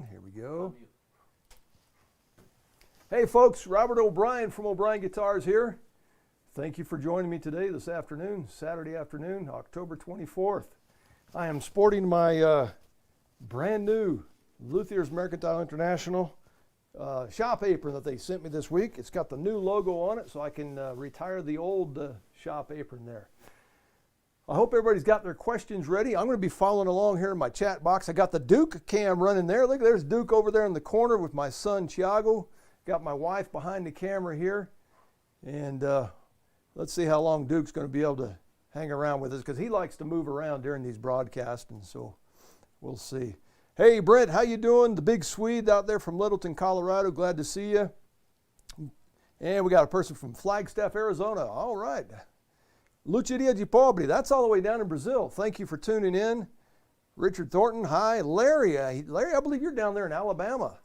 Here we go. Hey folks, Robert O'Brien from O'Brien Guitars here. Thank you for joining me today, this afternoon, Saturday afternoon, October 24th. I am sporting my brand new Luthier's Mercantile International shop apron that they sent me this week. It's got the new logo on it, so I can retire the old shop apron there. I hope everybody's got their questions ready. I'm going to be following along here in my chat box. I got the Duke cam running there. Look, there's Duke over there in the corner with my son, Thiago. Got my wife behind the camera here. And let's see how long Duke's going to be able to hang around with us, because he likes to move around during these broadcasts, and so we'll see. Hey, Brent, how you doing? The big Swede out there from Littleton, Colorado. Glad to see you. And we got a person from Flagstaff, Arizona. All right. Lucidia de Pobre, that's all the way down in Brazil. Thank you for tuning in. Richard Thornton, hi. Larry, Larry, I believe you're down there in Alabama.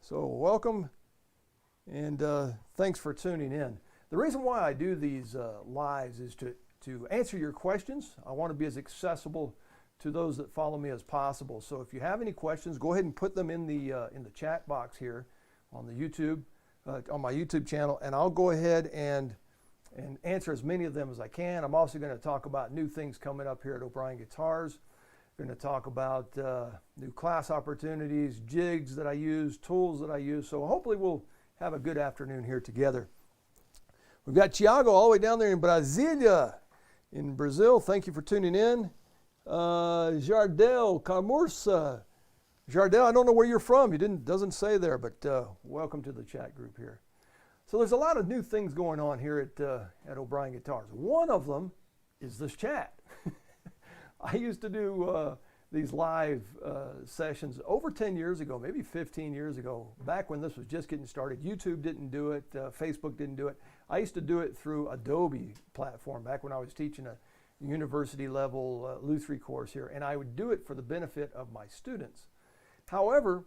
So welcome, and thanks for tuning in. The reason why I do these lives is to answer your questions. I want to be as accessible to those that follow me as possible. So if you have any questions, go ahead and put them in the chat box here on the YouTube, on my YouTube channel, and I'll go ahead and answer as many of them as I can. I'm also going to talk about new things coming up here at O'Brien Guitars. Going to talk about new class opportunities, jigs that I use, tools that I use. So hopefully we'll have a good afternoon here together. We've got Thiago all the way down there in Brasilia, in Brazil. Thank you for tuning in. Jardel Camursa. Jardel, I don't know where you're from. It doesn't say there, but welcome to the chat group here. So there's a lot of new things going on here at O'Brien Guitars. One of them is this chat. I used to do these live sessions over 10 years ago, maybe 15 years ago, back when this was just getting started. YouTube didn't do it, Facebook didn't do it. I used to do it through Adobe platform back when I was teaching a university level luthiery course here, and I would do it for the benefit of my students. However,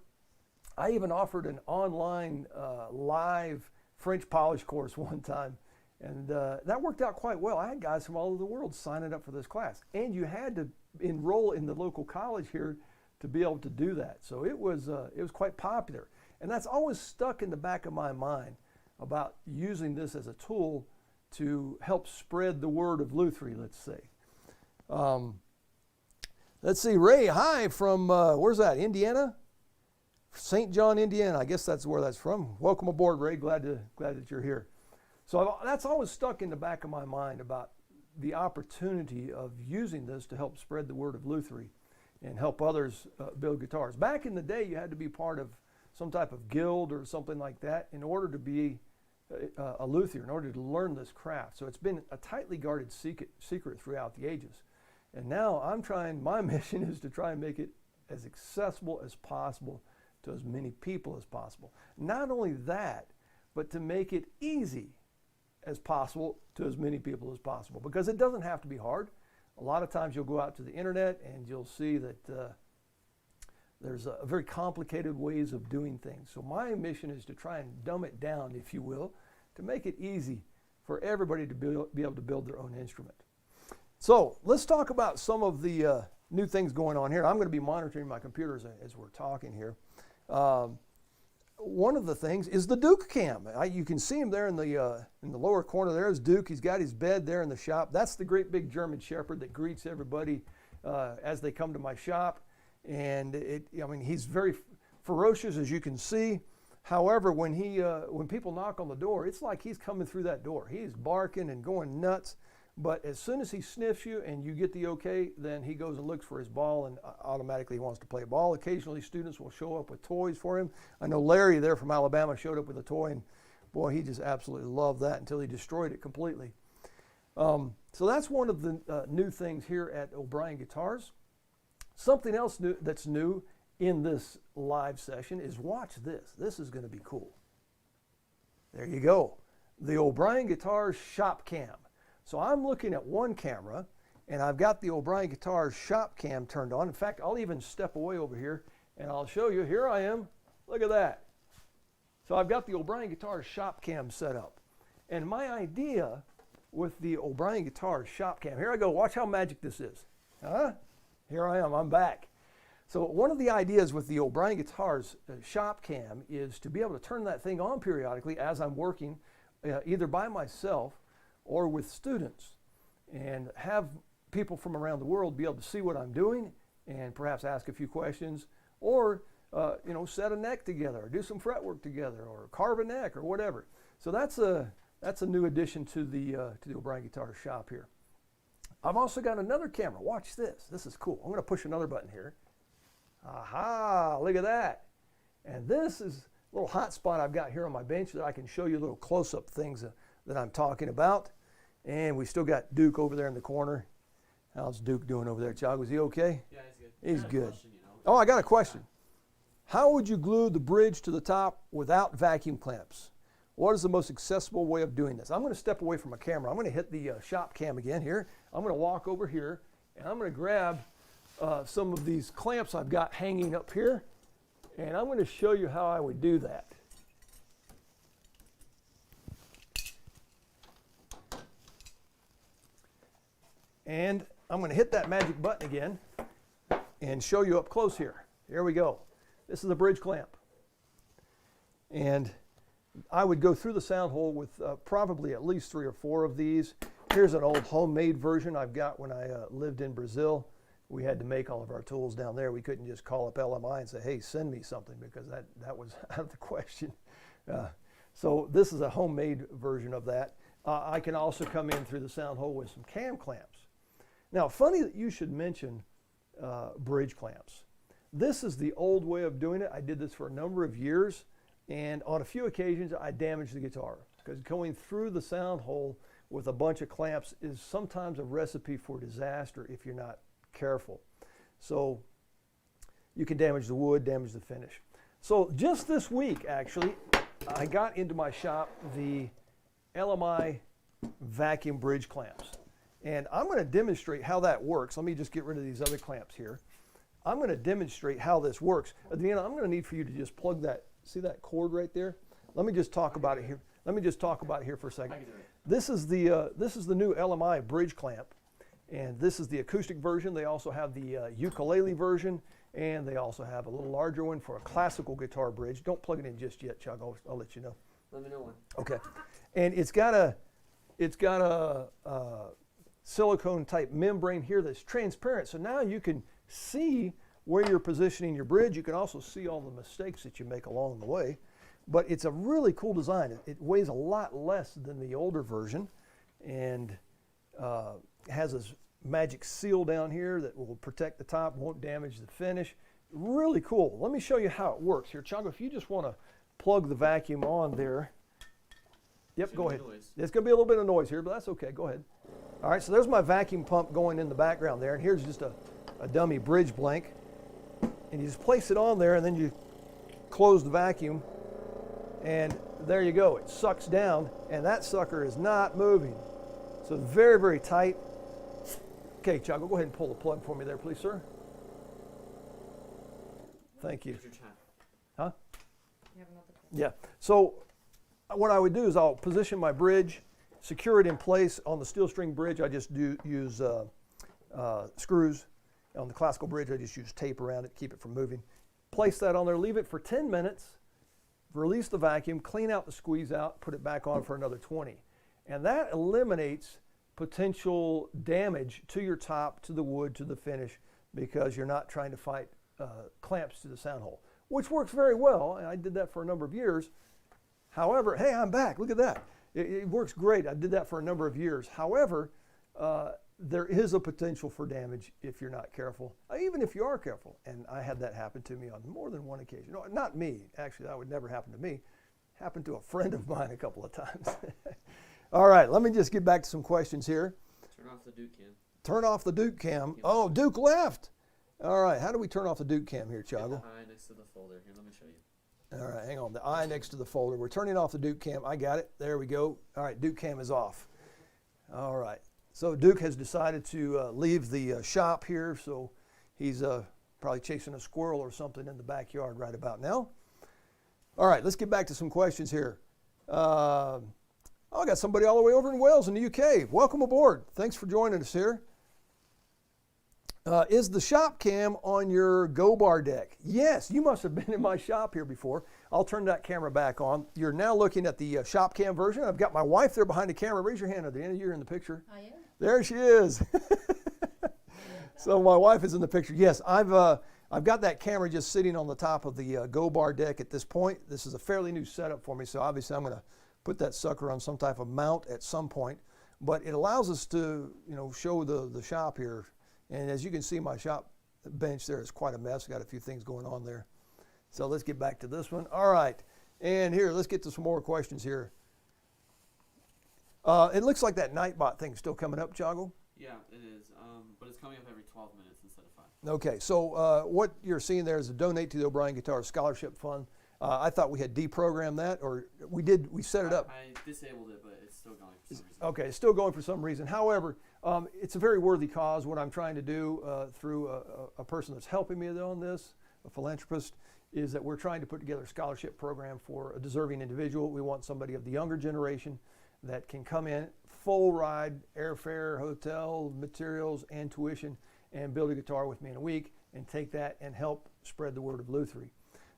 I even offered an online live French polish course one time, and that worked out quite well. I had guys from all over the world signing up for this class, and you had to enroll in the local college here to be able to do that. So it was quite popular, and that's always stuck in the back of my mind about using this as a tool to help spread the word of luthiery, let's say. Let's see, Ray, hi from, where's that, Indiana? St. John, Indiana. I guess that's where that's from. Welcome aboard, Ray. Glad that you're here. So that's always stuck in the back of my mind about the opportunity of using this to help spread the word of luthiery and help others build guitars. Back in the day, you had to be part of some type of guild or something like that in order to be a luthier, in order to learn this craft. So it's been a tightly guarded secret throughout the ages. And now my mission is to try and make it as accessible as possible to as many people as possible. Not only that, but to make it easy as possible to as many people as possible, because it doesn't have to be hard. A lot of times you'll go out to the internet and you'll see that there's a very complicated ways of doing things. So my mission is to try and dumb it down, if you will, to make it easy for everybody to be able to build their own instrument. So let's talk about some of the new things going on here. I'm going to be monitoring my computers as we're talking here. One of the things is the Duke cam. You can see him there in the lower corner. There's Duke. He's got his bed there in the shop. That's the great big German Shepherd that greets everybody as they come to my shop. And he's very ferocious, as you can see. However, when people knock on the door, it's like he's coming through that door. He's barking and going nuts. But as soon as he sniffs you and you get the okay, then he goes and looks for his ball, and automatically he wants to play ball. Occasionally students will show up with toys for him. I know Larry there from Alabama showed up with a toy, and boy, he just absolutely loved that until he destroyed it completely. So that's one of the new things here at O'Brien Guitars. Something else that's new in this live session is, watch this. This is going to be cool. There you go. The O'Brien Guitars shop cam. So I'm looking at one camera, and I've got the O'Brien Guitars shop cam turned on. In fact, I'll even step away over here, and I'll show you. Here I am. Look at that. So I've got the O'Brien Guitars shop cam set up. And my idea with the O'Brien Guitars shop cam, here I go. Watch how magic this is. Here I am. I'm back. So one of the ideas with the O'Brien Guitars shop cam is to be able to turn that thing on periodically as I'm working, either by myself or with students, and have people from around the world be able to see what I'm doing and perhaps ask a few questions, or you know, set a neck together, or do some fretwork together, or carve a neck, or whatever. So that's a new addition to the O'Brien Guitar shop here. I've also got another camera. Watch this. This is cool. I'm going to push another button here. Aha! Look at that. And this is a little hot spot I've got here on my bench that I can show you little close-up things that I'm talking about. And we still got Duke over there in the corner. How's Duke doing over there, Chog? Was he okay? Yeah, he's good. He's good. Question, you know. Oh, I got a question. How would you glue the bridge to the top without vacuum clamps? What is the most accessible way of doing this? I'm going to step away from my camera. I'm going to hit the shop cam again here. I'm going to walk over here, and I'm going to grab some of these clamps I've got hanging up here, and I'm going to show you how I would do that. And I'm going to hit that magic button again and show you up close here. Here we go. This is a bridge clamp. And I would go through the sound hole with probably at least 3 or 4 of these. Here's an old homemade version I've got when I lived in Brazil. We had to make all of our tools down there. We couldn't just call up LMI and say, hey, send me something, because that was out of the question. So this is a homemade version of that. I can also come in through the sound hole with some cam clamps. Now, funny that you should mention bridge clamps. This is the old way of doing it. I did this for a number of years, and on a few occasions I damaged the guitar, because going through the sound hole with a bunch of clamps is sometimes a recipe for disaster if you're not careful. So you can damage the wood, damage the finish. So just this week, actually, I got into my shop the Lmi vacuum bridge clamps. And I'm going to demonstrate how that works. Let me just get rid of these other clamps here. I'm going to demonstrate how this works. At the end, I'm going to need for you to just plug that, see that cord right there? Let me just talk about it here. Let me just talk about it here for a second. This is the new Lmi bridge clamp, and this is the acoustic version. They also have the ukulele version, and they also have a little larger one for a classical guitar bridge. Don't plug it in just yet, Chuck. I'll let you know. Let me know when. Okay. And it's got a silicone type membrane here that's transparent, so now you can see where you're positioning your bridge. You can also see all the mistakes that you make along the way. But it's a really cool design. It weighs a lot less than the older version, and has this magic seal down here that will protect the top, won't damage the finish. Really cool. Let me show you how it works here. Chongo, if you just want to plug the vacuum on there. Yep, go ahead. There's going to be a little bit of noise here, but that's okay. Go ahead. All right, so there's my vacuum pump going in the background there, and here's just a dummy bridge blank. And you just place it on there, and then you close the vacuum, and there you go. It sucks down, and that sucker is not moving. So very, very tight. Okay, Chago, go ahead and pull the plug for me there, please, sir. Thank you. Huh? Yeah. So what I would do is I'll position my bridge, secure it in place. On the steel string bridge, I just use screws. On the classical bridge, I just use tape around it, keep it from moving. Place that on there, leave it for 10 minutes, release the vacuum, clean out the squeeze out, put it back on for another 20. And that eliminates potential damage to your top, to the wood, to the finish, because you're not trying to fight clamps to the sound hole, which works very well. And I did that for a number of years. However, hey, I'm back. Look at that. It works great. I did that for a number of years. However, there is a potential for damage if you're not careful, even if you are careful. And I had that happen to me on more than one occasion. No, not me. Actually, that would never happen to me. Happened to a friend of mine a couple of times. All right, let me just get back to some questions here. Turn off the Duke cam. Turn off the Duke cam. Oh, Duke left. All right, how do we turn off the Duke cam here, Chago? The eye next to the folder. Here, let me show you. All right, hang on. The eye next to the folder. We're turning off the Duke cam. I got it. There we go. All right, Duke cam is off. All right. So Duke has decided to leave the shop here, so he's probably chasing a squirrel or something in the backyard right about now. All right, let's get back to some questions here. I got somebody all the way over in Wales in the UK. Welcome aboard. Thanks for joining us here. Is the shop cam on your Go Bar deck? Yes, you must have been in my shop here before. I'll turn that camera back on. You're now looking at the shop cam version. I've got my wife there behind the camera. Raise your hand at the end. You're in the picture. I am. There she is. So my wife is in the picture. Yes, I've got that camera just sitting on the top of the Go Bar deck at this point. This is a fairly new setup for me, so obviously I'm going to put that sucker on some type of mount at some point. But it allows us to, show the shop here. And as you can see, my shop bench there is quite a mess. Got a few things going on there. So let's get back to this one. All right. And here, let's get to some more questions here. It looks like that Nightbot thing's still coming up, Chago. Yeah, it is. But it's coming up every 12 minutes instead of 5. Okay, so what you're seeing there is a donate to the O'Brien Guitar Scholarship Fund. I thought we had deprogrammed that, or we set it up. I disabled it, but it's still going for some reason. Okay, it's still going for some reason. However, it's a very worthy cause. What I'm trying to do through a person that's helping me on this, a philanthropist, is that we're trying to put together a scholarship program for a deserving individual. We want somebody of the younger generation that can come in, full ride, airfare, hotel, materials, and tuition, and build a guitar with me in a week, and take that and help spread the word of luthiery.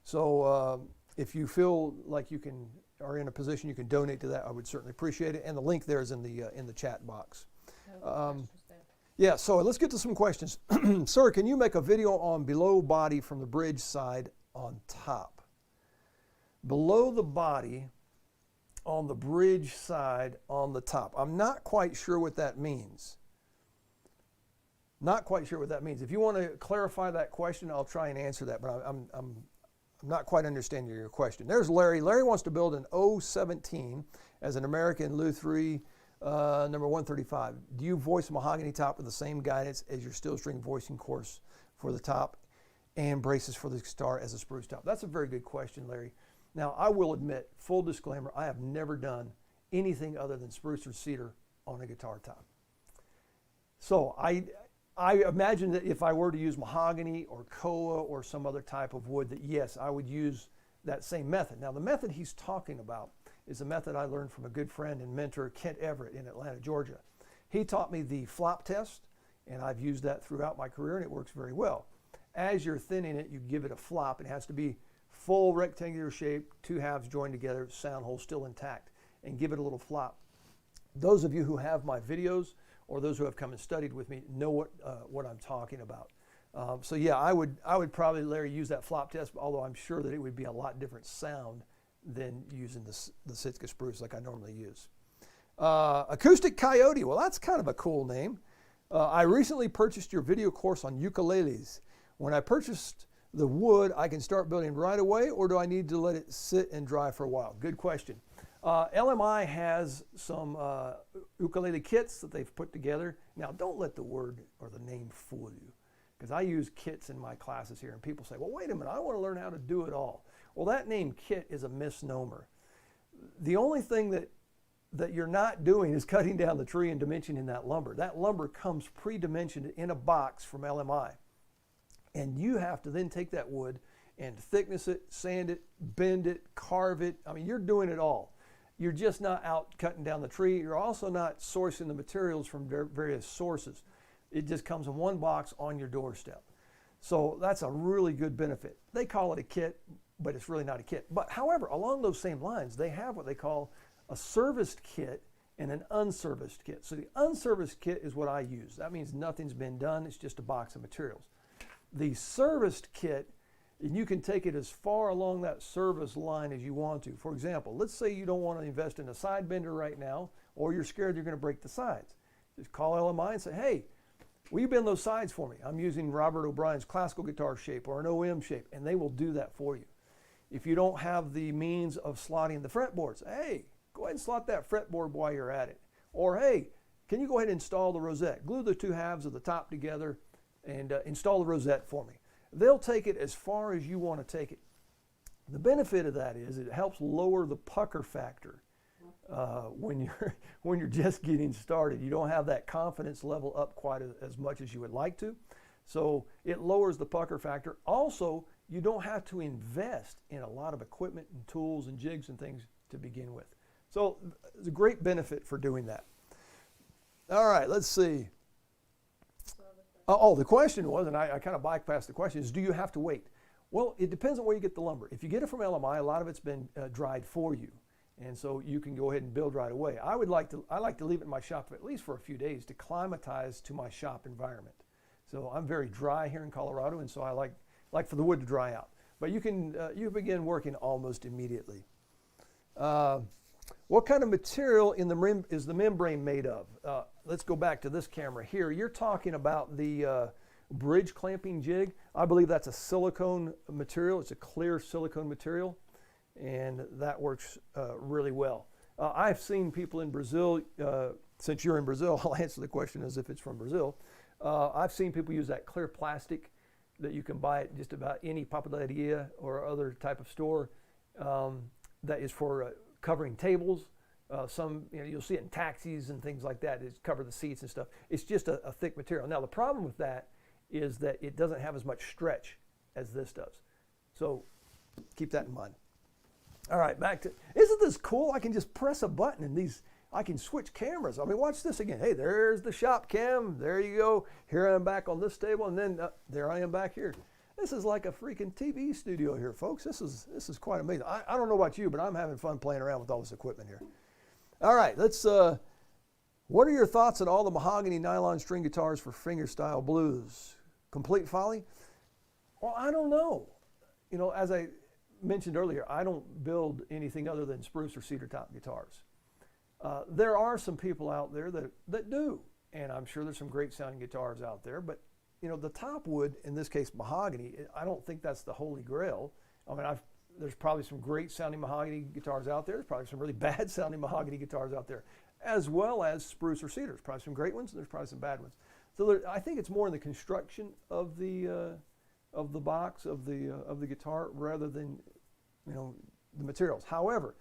So if you feel like are in a position you can donate to that, I would certainly appreciate it. And the link there is in the chat box. Yeah, so let's get to some questions. Sir, can you make a video on below body from the bridge side on top? Below the body on the bridge side on the top. I'm not quite sure what that means. Not quite sure what that means. If you want to clarify that question, I'll try and answer that, but I'm not quite understanding your question. There's Larry. Larry wants to build an 017 as an American luthiery number 135. Do you voice mahogany top with the same guidance as your steel string voicing course for the top and braces for the guitar as a spruce top? That's a very good question, Larry. Now, I will admit, full disclaimer, I have never done anything other than spruce or cedar on a guitar top. So I imagine that if I were to use mahogany or koa or some other type of wood, that yes, I would use that same method. Now, the method he's talking about is a method I learned from a good friend and mentor, Kent Everett, in Atlanta, Georgia. He taught me the flop test, and I've used that throughout my career, and it works very well. As you're thinning it, you give it a flop. It has to be full rectangular shape, two halves joined together, sound hole still intact, and give it a little flop. Those of you who have my videos or those who have come and studied with me know what I'm talking about. So yeah, I would probably, Larry, use that flop test, although I'm sure that it would be a lot different sound than using the Sitka spruce like I normally use. Acoustic Coyote, well, that's kind of a cool name. I recently purchased your video course on ukuleles. When I purchased the wood, I can start building right away, or do I need to let it sit and dry for a while? Good question. LMI has some ukulele kits that they've put together. Now, don't let the word or the name fool you, because I use kits in my classes here, and people say, well, wait a minute, I want to learn how to do it all. Well, that name kit is a misnomer. The only thing that you're not doing is cutting down the tree and dimensioning that lumber. That lumber comes pre-dimensioned in a box from LMI. And you have to then take that wood and thickness it, sand it, bend it, carve it. I mean, you're doing it all. You're just not out cutting down the tree. You're also not sourcing the materials from various sources. It just comes in one box on your doorstep. So that's a really good benefit. They call it a kit, but it's really not a kit. But however, along those same lines, they have what they call a serviced kit and an unserviced kit. So the unserviced kit is what I use. That means nothing's been done. It's just a box of materials. The serviced kit, and you can take it as far along that service line as you want to. For example, let's say you don't want to invest in a side bender right now, or you're scared you're going to break the sides. Just call LMI and say, hey, will you bend those sides for me? I'm using Robert O'Brien's classical guitar shape or an OM shape, and they will do that for you. If you don't have the means of slotting the fretboards, hey, go ahead and slot that fretboard while you're at it. Or hey, can you go ahead and install the rosette? Glue the two halves of the top together and install the rosette for me. They'll take it as far as you want to take it. The benefit of that is it helps lower the pucker factor when you're just getting started. You don't have that confidence level up quite as much as you would like to. So it lowers the pucker factor. Also, you don't have to invest in a lot of equipment and tools and jigs and things to begin with. So it's a great benefit for doing that. All right, let's see. Oh, the question was, and I kind of bypassed the question, is do you have to wait? Well, it depends on where you get the lumber. If you get it from LMI, a lot of it's been dried for you. And so you can go ahead and build right away. I like to leave it in my shop at least for a few days to climatize to my shop environment. So I'm very dry here in Colorado, and so I like for the wood to dry out. But you can you begin working almost immediately. What kind of material is the membrane made of? Let's go back to this camera here. You're talking about the bridge clamping jig. I believe that's a silicone material. It's a clear silicone material, and that works really well. I've seen people in Brazil, since you're in Brazil, I'll answer the question as if it's from Brazil. I've seen people use that clear plastic that you can buy at just about any papelaria or other type of store that is for covering tables. Some, you'll see it in taxis and things like that. It's cover the seats and stuff. It's just a thick material. Now the problem with that is that it doesn't have as much stretch as this does. So keep that in mind. All right, back to, isn't this cool? I can just press a button and I can switch cameras. I mean, watch this again. Hey, there's the shop cam. There you go. Here I am back on this table, and then there I am back here. This is like a freaking TV studio here, folks. This is quite amazing. I don't know about you, but I'm having fun playing around with all this equipment here. All right, let's, what are your thoughts on all the mahogany nylon string guitars for fingerstyle blues? Complete folly? Well, I don't know. As I mentioned earlier, I don't build anything other than spruce or cedar top guitars. There are some people out there that do, and I'm sure there's some great sounding guitars out there, but the top wood, in this case mahogany, I don't think that's the holy grail. I mean, there's probably some great sounding mahogany guitars out there. There's probably some really bad sounding mahogany guitars out there, as well as spruce or cedar. There's probably some great ones, and there's probably some bad ones. So I think it's more in the construction of the box of the guitar rather than the materials. However,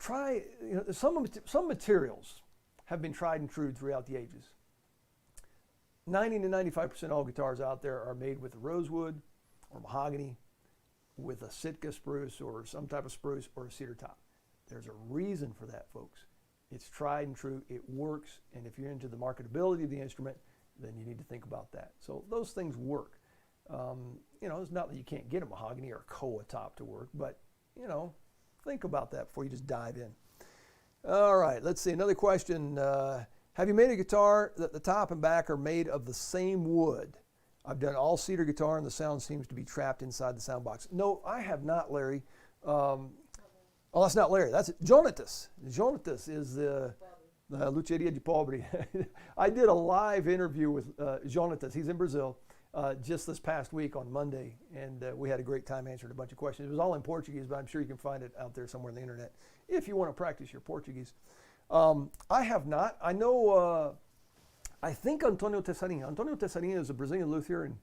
some materials have been tried and true throughout the ages. 90 to 95% of all guitars out there are made with rosewood or mahogany, with a Sitka spruce or some type of spruce or a cedar top. There's a reason for that, folks. It's tried and true, it works, and if you're into the marketability of the instrument, then you need to think about that. So those things work. It's not that you can't get a mahogany or a koa top to work, but think about that before you just dive in. All right, let's see, another question. Have you made a guitar that the top and back are made of the same wood? I've done all cedar guitar and the sound seems to be trapped inside the sound box. No, I have not, Larry. Oh, that's not Larry. That's Jonatas. Jonatas is the Luceria de Pobre. I did a live interview with Jonatas. He's in Brazil just this past week on Monday, and we had a great time answering a bunch of questions. It was all in Portuguese, but I'm sure you can find it out there somewhere on the internet if you want to practice your Portuguese. I have not. I know, I think Antonio Tessarinha. Antonio Tessarinha is a Brazilian luthier, and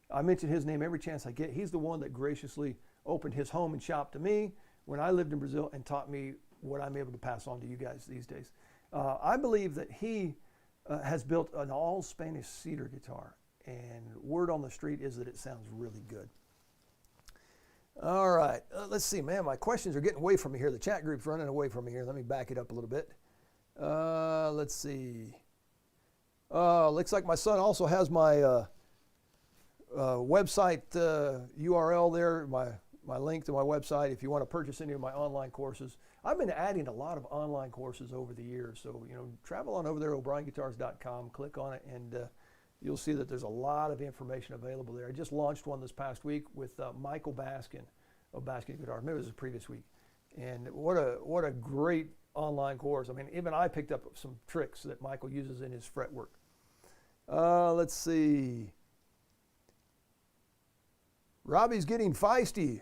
I mention his name every chance I get. He's the one that graciously opened his home and shop to me when I lived in Brazil and taught me what I'm able to pass on to you guys these days. I believe that he has built an all Spanish cedar guitar, and word on the street is that it sounds really good. All right, let's see, man, my questions are getting away from me here. The chat group's running away from me here. Let me back it up a little bit. Let's see. Looks like my son also has my website URL there, my link to my website if you want to purchase any of my online courses. I've been adding a lot of online courses over the years, so travel on over there, o'brienguitars.com, click on it, and you'll see that there's a lot of information available there. I just launched one this past week with Michael Baskin of Baskin Guitars. Maybe it was the previous week, and what a great online course. I mean, even I picked up some tricks that Michael uses in his fretwork. Let's see. Robbie's getting feisty.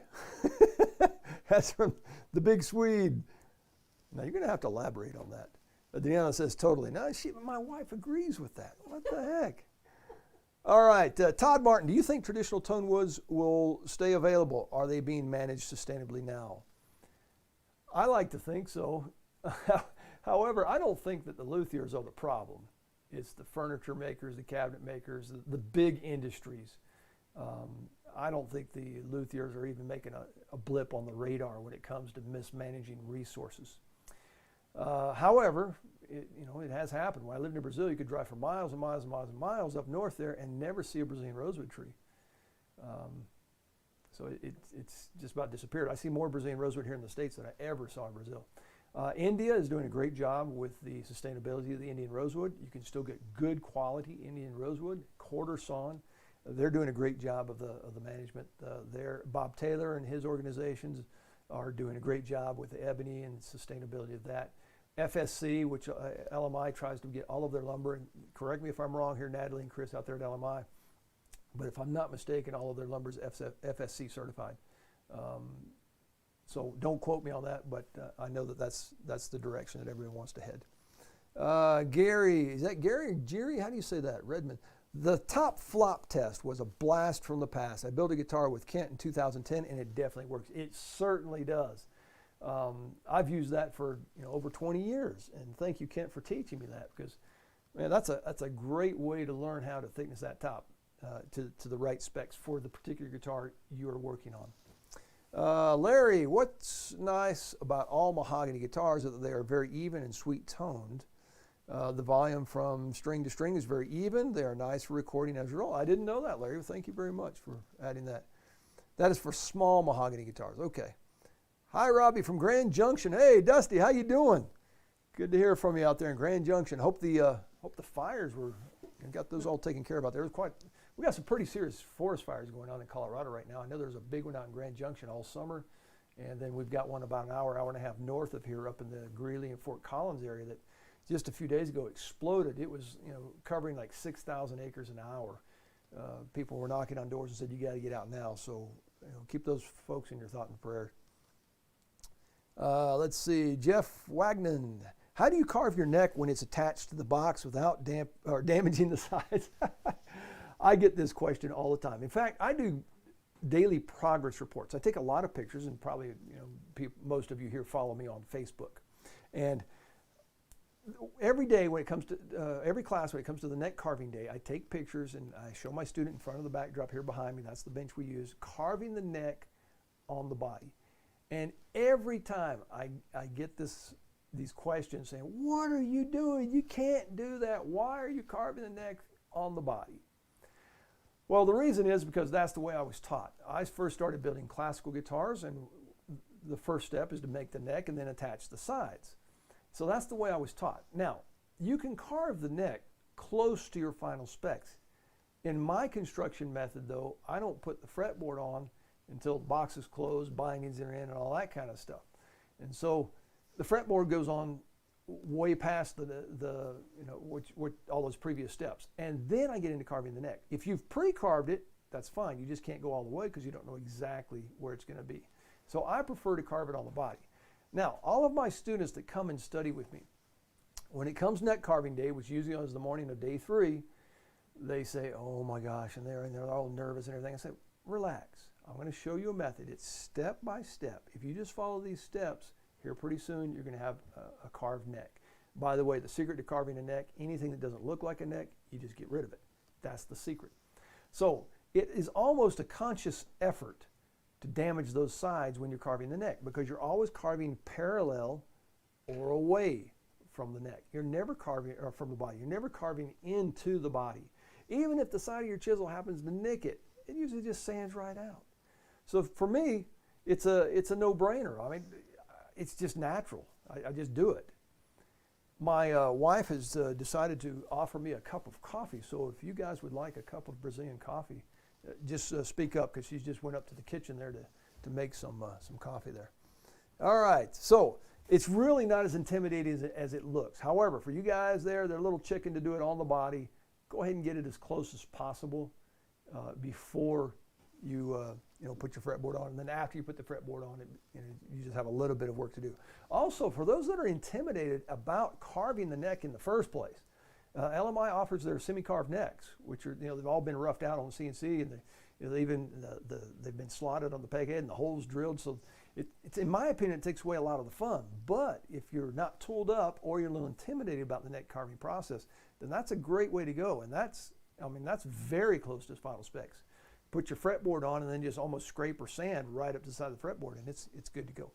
That's from the Big Swede. Now, you're going to have to elaborate on that. Deanna says, totally. No, my wife agrees with that. What the heck? All right. Todd Martin, do you think traditional tone woods will stay available? Are they being managed sustainably now? I like to think so. However, I don't think that the luthiers are the problem. It's the furniture makers, the cabinet makers, the big industries. I don't think the luthiers are even making a blip on the radar when it comes to mismanaging resources. However, it has happened. When I lived in Brazil, you could drive for miles and miles and miles and miles up north there and never see a Brazilian rosewood tree. So it's just about disappeared. I see more Brazilian rosewood here in the States than I ever saw in Brazil. India is doing a great job with the sustainability of the Indian rosewood. You can still get good quality Indian rosewood, quarter sawn. They're doing a great job of the management there. Bob Taylor and his organizations are doing a great job with the ebony and sustainability of that. FSC, which LMI tries to get all of their lumber, and correct me if I'm wrong here, Natalie and Chris out there at LMI, but if I'm not mistaken, all of their lumber is FSC certified. So don't quote me on that, but I know that that's the direction that everyone wants to head. Gary, is that Gary or Jerry? How do you say that? Redmond. The top flop test was a blast from the past. I built a guitar with Kent in 2010, and it definitely works. It certainly does. I've used that for over 20 years, and thank you, Kent, for teaching me that, because man, that's a great way to learn how to thickness that top to the right specs for the particular guitar you are working on. Larry, what's nice about all mahogany guitars is that they are very even and sweet toned. The volume from string to string is very even. They are nice for recording as you roll. I didn't know that, Larry. Thank you very much for adding that. That is for small mahogany guitars. Okay. Hi, Robbie from Grand Junction. Hey, Dusty, how you doing? Good to hear from you out there in Grand Junction. Hope the fires got those all taken care of out there. We got some pretty serious forest fires going on in Colorado right now. I know there's a big one out in Grand Junction all summer, and then we've got one about an hour and a half north of here up in the Greeley and Fort Collins area that just a few days ago exploded. It was covering like 6,000 acres an hour. People were knocking on doors and said, you got to get out now. So keep those folks in your thought and prayer. Let's see, Jeff Wagnon. How do you carve your neck when it's attached to the box without damaging the sides? I get this question all the time. In fact, I do daily progress reports. I take a lot of pictures, and probably most of you here follow me on Facebook. And every day when it comes to every class, when it comes to the neck carving day, I take pictures and I show my student in front of the backdrop here behind me. That's the bench we use, carving the neck on the body. And every time I get these questions saying, what are you doing? You can't do that. Why are you carving the neck on the body? Well, the reason is because that's the way I was taught. I first started building classical guitars, and the first step is to make the neck and then attach the sides. So that's the way I was taught. Now, you can carve the neck close to your final specs. In my construction method, though, I don't put the fretboard on until the box is closed, bindings are in, and all that kind of stuff. And so the fretboard goes on way past all those previous steps. And then I get into carving the neck. If you've pre-carved it, that's fine. You just can't go all the way because you don't know exactly where it's going to be. So I prefer to carve it on the body. Now, all of my students that come and study with me, when it comes neck carving day, which usually is the morning of day 3, they say, oh my gosh, and they're all nervous and everything. I say, relax. I'm going to show you a method. It's step by step. If you just follow these steps, here pretty soon you're going to have a carved neck. By the way, the secret to carving a neck, anything that doesn't look like a neck, you just get rid of it. That's the secret. So it is almost a conscious effort to damage those sides when you're carving the neck, because you're always carving parallel or away from the neck. You're never carving from the body. You're never carving into the body. Even if the side of your chisel happens to nick it, it usually just sands right out. So for me, it's a no-brainer. I mean, it's just natural. I just do it. My wife has decided to offer me a cup of coffee. So if you guys would like a cup of Brazilian coffee, just speak up, because she just went up to the kitchen there to make some coffee there. All right, so it's really not as intimidating as it looks. However, for you guys there, they're a little chicken to do it on the body. Go ahead and get it as close as possible before you put your fretboard on, and then after you put the fretboard on, you just have a little bit of work to do. Also, for those that are intimidated about carving the neck in the first place, LMI offers their semi-carved necks, which are they've all been roughed out on CNC, and they've been slotted on the peg head and the holes drilled. So it's in my opinion, it takes away a lot of the fun. But if you're not tooled up or you're a little intimidated about the neck carving process, then that's a great way to go, and that's very close to its final specs. Put your fretboard on and then just almost scrape or sand right up to the side of the fretboard, and it's good to go.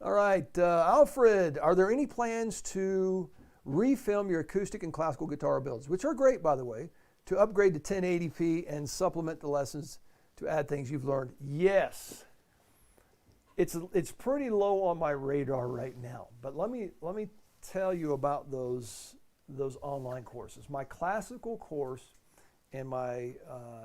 All right, Alfred, are there any plans to refilm your acoustic and classical guitar builds, which are great, by the way, to upgrade to 1080p and supplement the lessons to add things you've learned? Yes. It's pretty low on my radar right now, but let me tell you about those online courses. My classical course and my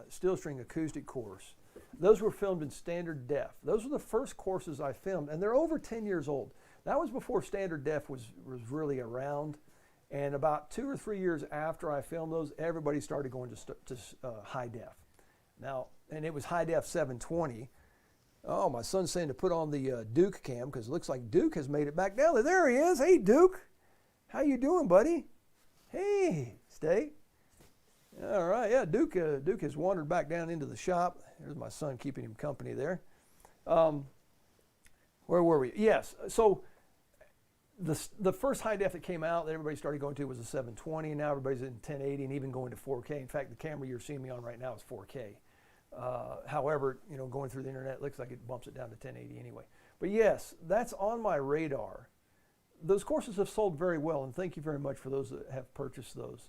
steel string acoustic course, those were filmed in standard def. Those were the first courses I filmed, and they're over 10 years old. That was before standard def was really around, and about 2 or 3 years after I filmed those, everybody started going to high def. Now, and it was high def 720. Oh, my son's saying to put on the Duke cam because it looks like Duke has made it back down there. There he is. Hey, Duke. How you doing, buddy? Hey, stay. All right, yeah, Duke has wandered back down into the shop. There's my son keeping him company there. Where were we? Yes, so the first high def that came out that everybody started going to was a 720, and now everybody's in 1080 and even going to 4K. In fact, the camera you're seeing me on right now is 4K. However, going through the internet, it looks like it bumps it down to 1080 anyway. But yes, that's on my radar. Those courses have sold very well, and thank you very much for those that have purchased those.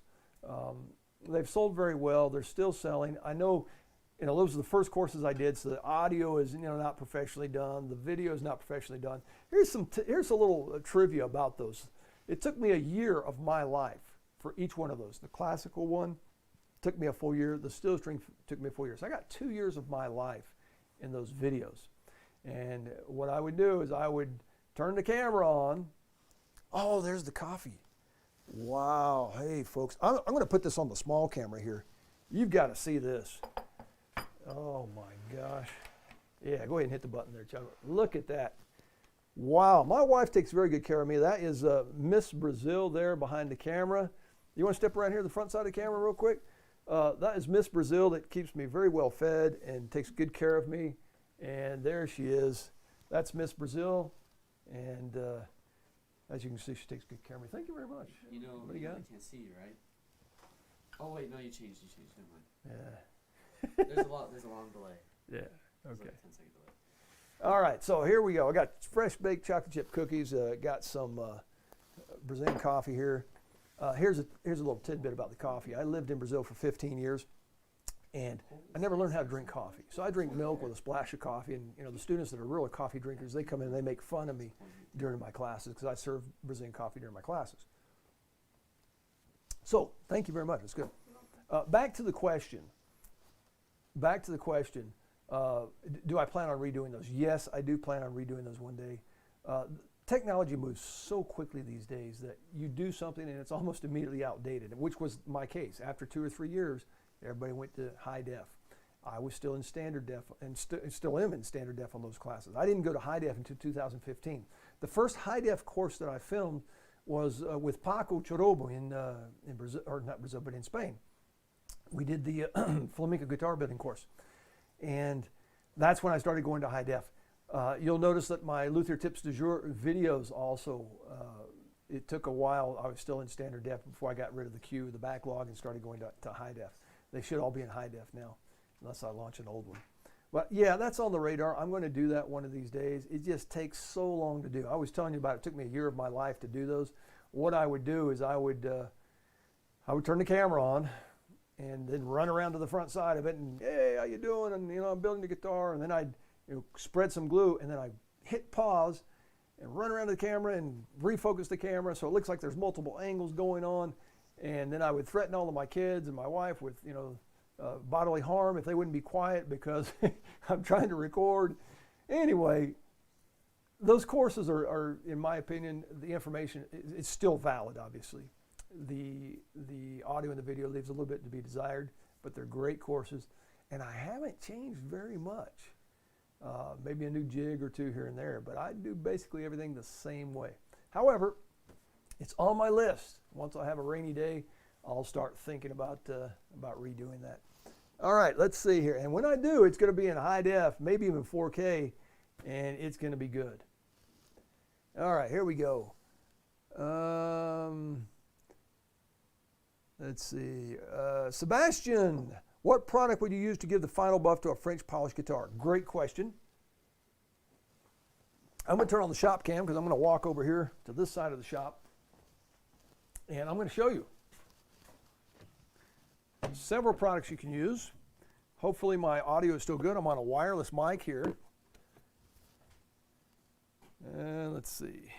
They've sold very well. They're still selling. I know, those are the first courses I did, so the audio is, not professionally done. The video is not professionally done. Here's a little trivia about those. It took me a year of my life for each one of those. The classical one took me a full year. The steel string took me a full year. So I got 2 years of my life in those videos. And what I would do is I would turn the camera on. Oh, there's the coffee. Wow. Hey, folks. I'm going to put this on the small camera here. You've got to see this. Oh, my gosh. Yeah, go ahead and hit the button there, Chuck. Look at that. Wow. My wife takes very good care of me. That is Miss Brazil there behind the camera. You want to step around here to the front side of the camera real quick? That is Miss Brazil that keeps me very well fed and takes good care of me. And there she is. That's Miss Brazil. And as you can see, she takes good care of me. Thank you very much. What do you got? I can't see you, right? Oh wait, no, you changed. Never mind. Yeah. There's a long delay. Yeah. There's Okay. like a 10-second delay. All right. So here we go. I got fresh baked chocolate chip cookies. Got some Brazilian coffee here. Here's a little tidbit about the coffee. I lived in Brazil for 15 years, and I never learned how to drink coffee. So I drink milk with a splash of coffee, and the students that are real coffee drinkers, they come in and they make fun of me during my classes because I serve Brazilian coffee during my classes. So thank you very much. That's good. Back to the question. Do I plan on redoing those? Yes, I do plan on redoing those one day. Technology moves so quickly these days that you do something and it's almost immediately outdated, which was my case. After 2 or 3 years, everybody went to high def. I was still in standard def and still am in standard def on those classes. I didn't go to high def until 2015. The first high def course that I filmed was with Paco Chorobo in Brazil, or not Brazil, but in Spain. We did the flamenco guitar building course. And that's when I started going to high def. You'll notice that my luthier tips du jour videos also, it took a while. I was still in standard def before I got rid of the queue, the backlog, and started going to high def. They should all be in high def now, unless I launch an old one. But yeah, that's on the radar. I'm going to do that one of these days. It just takes so long to do. I was telling you about it. It took me a year of my life to do those. What I would do is I would turn the camera on and then run around to the front side of it and, hey, how you doing? And, I'm building the guitar. And then I'd spread some glue, and then I hit pause and run around to the camera and refocus the camera so it looks like there's multiple angles going on. And then I would threaten all of my kids and my wife with, bodily harm if they wouldn't be quiet because I'm trying to record. Anyway, those courses are, in my opinion, the information is still valid, obviously. The audio and the video leaves a little bit to be desired, but they're great courses. And I haven't changed very much. Maybe a new jig or two here and there, but I do basically everything the same way. However, it's on my list. Once I have a rainy day, I'll start thinking about redoing that. All right, let's see here. And when I do, it's going to be in high def, maybe even 4K, and it's going to be good. All right, here we go. Let's see. Sebastian, what product would you use to give the final buff to a French polished guitar? Great question. I'm going to turn on the shop cam because I'm going to walk over here to this side of the shop, and I'm going to show you several products you can use. Hopefully my audio is still good. I'm on a wireless mic here. And let's see.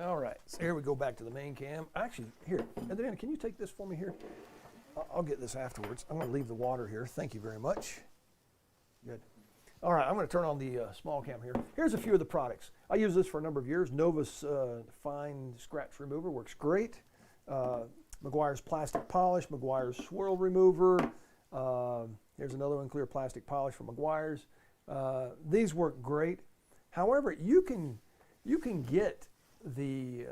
All right, so here we go back to the main cam. Actually, here, Adriana, can you take this for me here? I'll get this afterwards. I'm going to leave the water here. Thank you very much. Good. All right, I'm going to turn on the small cam here. Here's a few of the products. I use this for a number of years. Novus Fine Scratch Remover works great. Meguiar's Plastic Polish, Meguiar's Swirl Remover. Here's another one, Clear Plastic Polish from Meguiar's. These work great. However, you can get the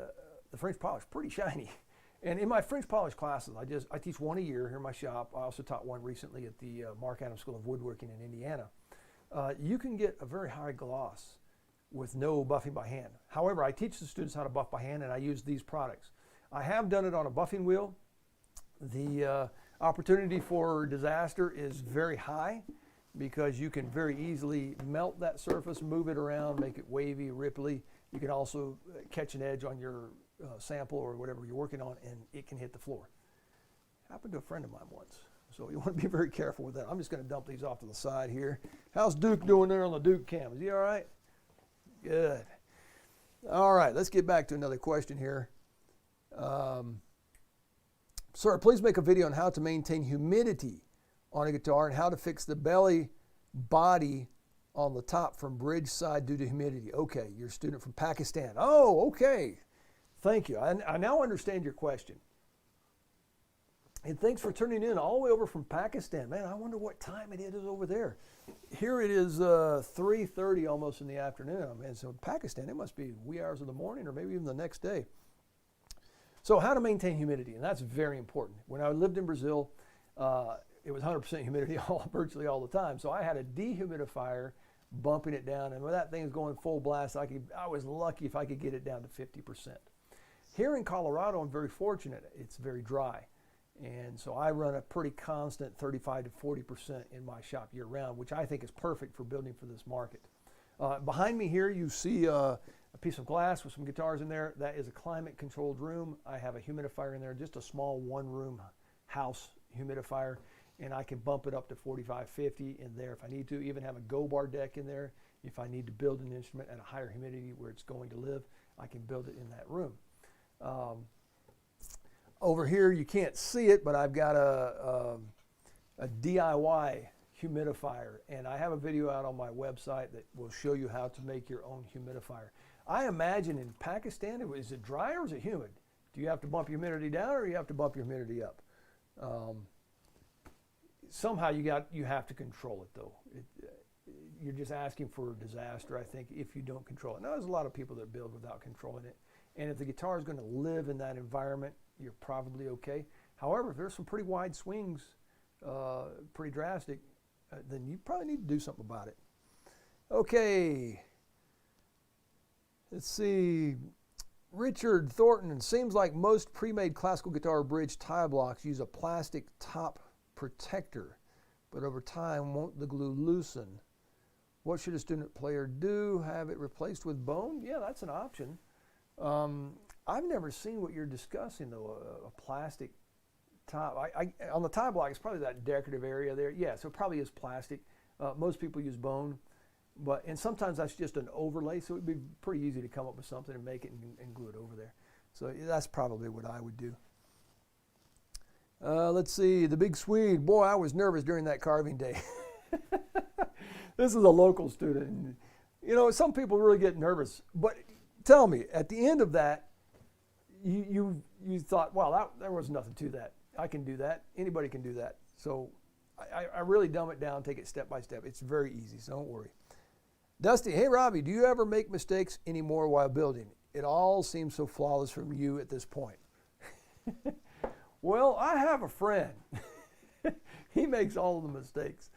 French polish pretty shiny. And in my French polish classes, I teach one a year here in my shop. I also taught one recently at the Mark Adams School of Woodworking in Indiana. You can get a very high gloss with no buffing by hand. However, I teach the students how to buff by hand, and I use these products. I have done it on a buffing wheel. The opportunity for disaster is very high because you can very easily melt that surface, move it around, make it wavy, ripply. You can also catch an edge on your sample or whatever you're working on, and it can hit the floor. Happened to a friend of mine once. So you want to be very careful with that. I'm just going to dump these off to the side here. How's Duke doing there on the Duke cam? Is he all right? Good. All right, let's get back to another question here. Sir, please make a video on how to maintain humidity on a guitar and how to fix the belly body on the top from bridge side due to humidity. Okay, you're a student from Pakistan. Oh, okay. Thank you. I now understand your question. And thanks for turning in all the way over from Pakistan. Man, I wonder what time it is over there. Here it is 3:30 almost in the afternoon. Man, so in Pakistan, it must be wee hours of the morning or maybe even the next day. So how to maintain humidity, and that's very important. When I lived in Brazil, it was 100% humidity virtually all the time. So I had a dehumidifier bumping it down, and when that thing is going full blast, I was lucky if I could get it down to 50%. Here in Colorado, I'm very fortunate. It's very dry. And so I run a pretty constant 35 to 40% in my shop year round, which I think is perfect for building for this market. Behind me here, you see a piece of glass with some guitars in there. That is a climate controlled room. I have a humidifier in there, just a small one room house humidifier, and I can bump it up to 45, 50 in there if I need to. Even have a go bar deck in there. If I need to build an instrument at a higher humidity where it's going to live, I can build it in that room. Over here, you can't see it, but I've got a DIY humidifier, and I have a video out on my website that will show you how to make your own humidifier. I imagine in Pakistan, is it dry or is it humid? Do you have to bump your humidity down or do you have to bump your humidity up? Somehow you have to control it though. You're just asking for a disaster, I think, if you don't control it. Now, there's a lot of people that build without controlling it, and if the guitar is going to live in that environment, you're probably okay. However, if there's some pretty wide swings, pretty drastic, then you probably need to do something about it. Okay. Let's see. Richard Thornton, seems like most pre-made classical guitar bridge tie blocks use a plastic top protector, but over time, won't the glue loosen? What should a student player do? Have it replaced with bone? Yeah, that's an option. I've never seen what you're discussing though, a plastic top. On the tie block, it's probably that decorative area there. Yeah, so it probably is plastic. Most people use bone, and sometimes that's just an overlay, so it'd be pretty easy to come up with something and make it and glue it over there. So that's probably what I would do. Let's see, the Big Swede. Boy, I was nervous during that carving day. This is a local student. You know, some people really get nervous, but tell me, at the end of that, you thought, wow, there was nothing to that. I can do that. Anybody can do that. So I really dumb it down, take it step by step. It's very easy, so don't worry. Dusty, hey, Robbie, do you ever make mistakes anymore while building? It all seems so flawless from you at this point. Well, I have a friend. He makes all of the mistakes.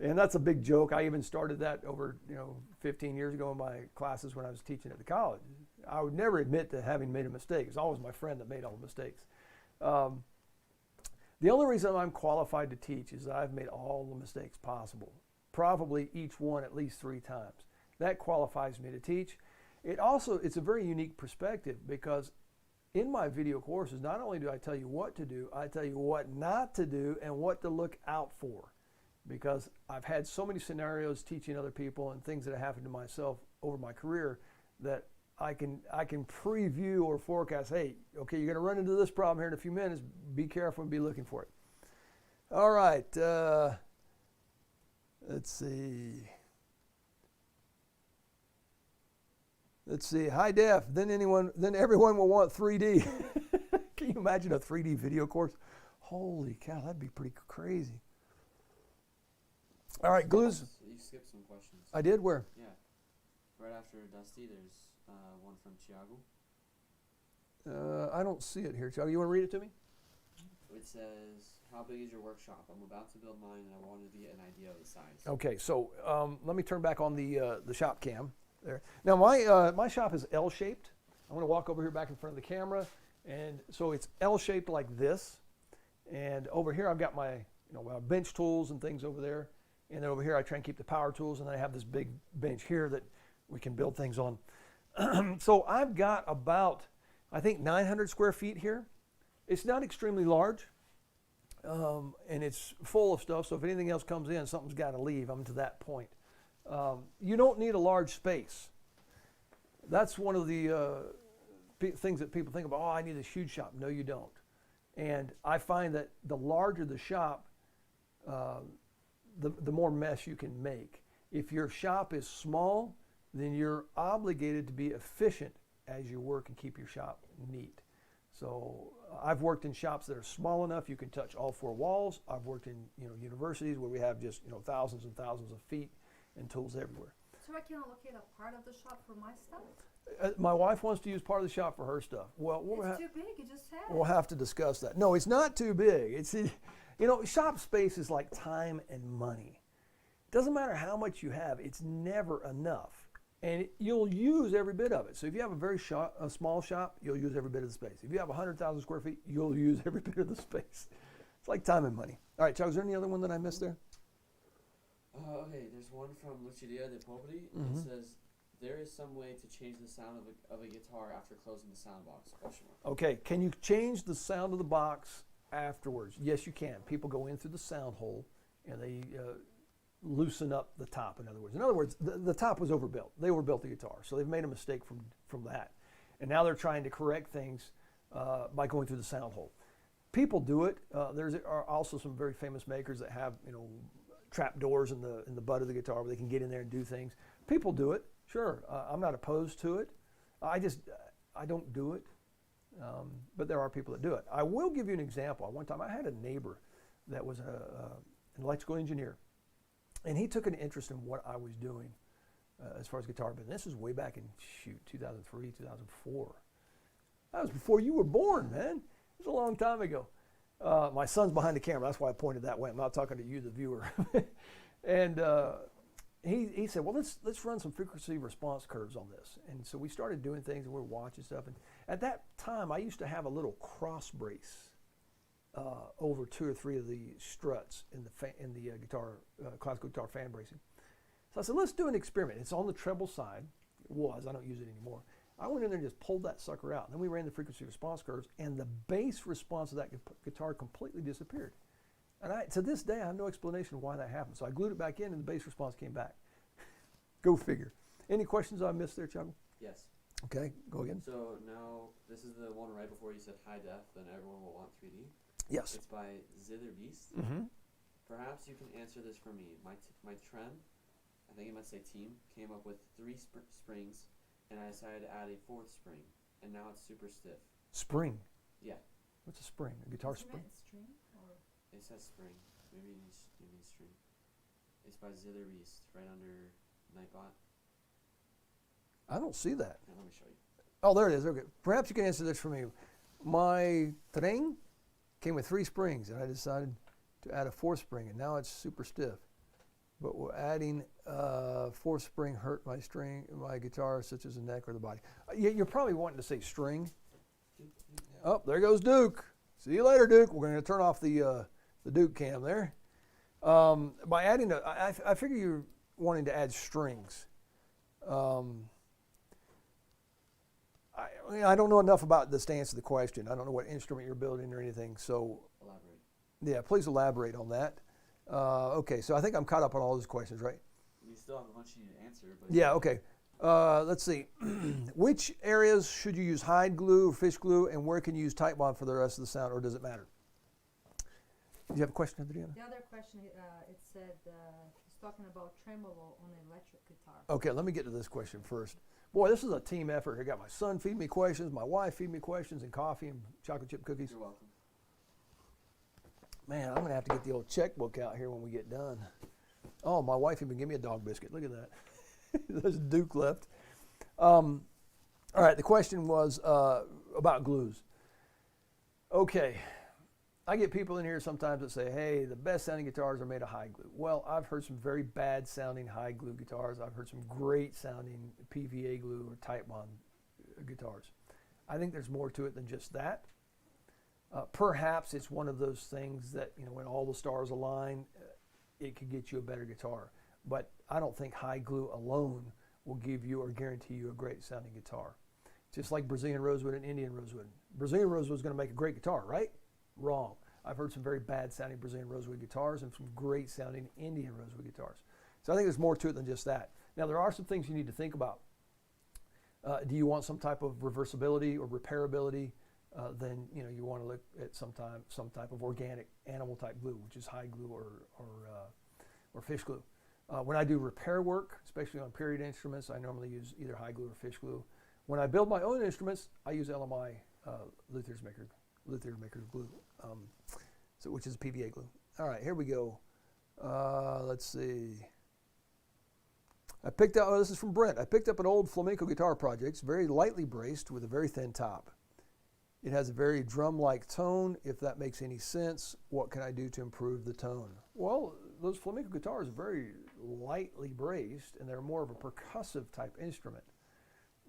And that's a big joke. I even started that over 15 years ago in my classes when I was teaching at the college. I would never admit to having made a mistake. It's always my friend that made all the mistakes. The only reason I'm qualified to teach is that I've made all the mistakes possible, probably each one at least 3 times. That qualifies me to teach. It's a very unique perspective because in my video courses, not only do I tell you what to do, I tell you what not to do and what to look out for. Because I've had so many scenarios teaching other people and things that have happened to myself over my career that I can preview or forecast, hey, okay, you're going to run into this problem here in a few minutes. Be careful and be looking for it. All right. Let's see. High def. Then everyone will want 3D. Can you imagine a 3D video course? Holy cow, that'd be pretty crazy. All right, glues. You skipped some questions. I did? Where? Yeah. Right after Dusty, there's one from Thiago. I don't see it here. Thiago, you want to read it to me? It says, how big is your workshop? I'm about to build mine and I wanted to get an idea of the size. Okay, so let me turn back on the shop cam there. Now my shop is L-shaped. I'm going to walk over here back in front of the camera, and so it's L-shaped like this. And over here I've got my my bench tools and things over there. And then over here I try and keep the power tools, and then I have this big bench here that we can build things on. So I've got about, I think, 900 square feet here. It's not extremely large, and it's full of stuff, so if anything else comes in, something's got to leave. I'm to that point. You don't need a large space. That's one of the things that people think about, oh, I need this huge shop. No, you don't. And I find that the larger the shop, the more mess you can make. If your shop is small, then you're obligated to be efficient as you work and keep your shop neat. So I've worked in shops that are small enough you can touch all 4 walls. I've worked in universities where we have just thousands and thousands of feet and tools everywhere. So I can allocate a part of the shop for my stuff? My wife wants to use part of the shop for her stuff. Well, It's too big, you just said. we'll have to discuss that. No, it's not too big. It's shop space is like time and money. It doesn't matter how much you have, it's never enough. And you'll use every bit of it. So if you have a small shop, you'll use every bit of the space. If you have 100,000 square feet, you'll use every bit of the space. It's like time and money. All right, Chuck, is there any other one that I missed there? Okay, there's one from Lucidia de Pobri. Mm-hmm. It says, there is some way to change the sound of a guitar after closing the sound box? Okay, can you change the sound of the box afterwards? Yes, you can. People go in through the sound hole and they loosen up the top, in other words. The top was overbuilt. They overbuilt the guitar, so they've made a mistake from that. And now they're trying to correct things by going through the sound hole. People do it. There are also some very famous makers that have, trap doors in the butt of the guitar where they can get in there and do things. People do it, sure. I'm not opposed to it. I don't do it, but there are people that do it. I will give you an example. One time I had a neighbor that was an electrical engineer, and he took an interest in what I was doing as far as guitar business. This was way back in 2003, 2004. That was before you were born, man. It was a long time ago. My son's behind the camera. That's why I pointed that way. I'm not talking to you, the viewer. And he said, well, let's run some frequency response curves on this. And so we started doing things, and we were watching stuff. And at that time, I used to have a little cross brace over 2 or 3 of the struts in the guitar, classical guitar fan bracing. So I said, let's do an experiment. It's on the treble side. It was. I don't use it anymore. I went in there and just pulled that sucker out. And then we ran the frequency response curves, and the bass response of that guitar completely disappeared. And to this day, I have no explanation of why that happened. So I glued it back in, and the bass response came back. Go figure. Any questions I missed there, Chuck? Yes. Okay, go again. So now, this is the one right before you said high def, then everyone will want 3D. Yes. It's by Zither Beast. Mm-hmm. Perhaps you can answer this for me. My trend, I think it might say team, came up with 3 springs, and I decided to add a 4th spring, and now it's super stiff. Spring. Yeah. What's a spring? A guitar Isn't spring? it string or? It says spring. Maybe it needs string. It's by Zither Beast, right under Nightbot. I don't see that. Now, let me show you. Oh, there it is. Okay. Perhaps you can answer this for me. My string came with 3 springs, and I decided to add a 4th spring, and now it's super stiff. But we're adding 4th spring hurt my guitar, such as the neck or the body. You're probably wanting to say string. Oh, there goes Duke. See you later, Duke. We're going to turn off the Duke cam there. By adding, I figure you're wanting to add strings. I don't know enough about this to answer the question. I don't know what instrument you're building or anything. So, Elaborate. yeah, please elaborate on that. Okay, so I think I'm caught up on all those questions, right? We still have a bunch you need to answer. But Yeah, okay. Let's see. Which areas should you use hide glue or fish glue, and where can you use Titebond for the rest of the sound, or does it matter? Do you have a question, Adriana? The other question, it said he's talking about tremolo on an electric guitar. Okay, let me get to this question first. Boy, this is a team effort here. Got my son feeding me questions, my wife feeding me questions, and coffee and chocolate chip cookies. You're welcome. Man, I'm going to have to get the old checkbook out here when we get done. Oh, my wife even gave me a dog biscuit. Look at that. There's Duke left. All right, the question was about glues. Okay, I get people in here sometimes that say, hey, the best sounding guitars are made of hide glue. Well, I've heard some very bad sounding hide glue guitars. I've heard some great sounding PVA glue or Titebond guitars. I think there's more to it than just that. Perhaps it's one of those things that, you know, when all the stars align, it could get you a better guitar. But I don't think hide glue alone will give you or guarantee you a great sounding guitar. Just like Brazilian rosewood and Indian rosewood. Brazilian rosewood is going to make a great guitar, right? Wrong. I've heard some very bad sounding Brazilian rosewood guitars and some great sounding Indian rosewood guitars. So I think there's more to it than just that. Now there are some things you need to think about. Do you want some type of reversibility or repairability? Then you know you want to look at some type of organic animal type glue, which is hide glue or fish glue. When I do repair work, especially on period instruments, I normally use either hide glue or fish glue. When I build my own instruments, I use Lmi luthier maker glue, which is PVA glue. All right, here we go. Let's see. I picked up, this is from Brent. I picked up an old flamenco guitar project. It's very lightly braced with a very thin top. It has a very drum-like tone. If that makes any sense, what can I do to improve the tone? Well, those flamenco guitars are very lightly braced, and they're more of a percussive type instrument.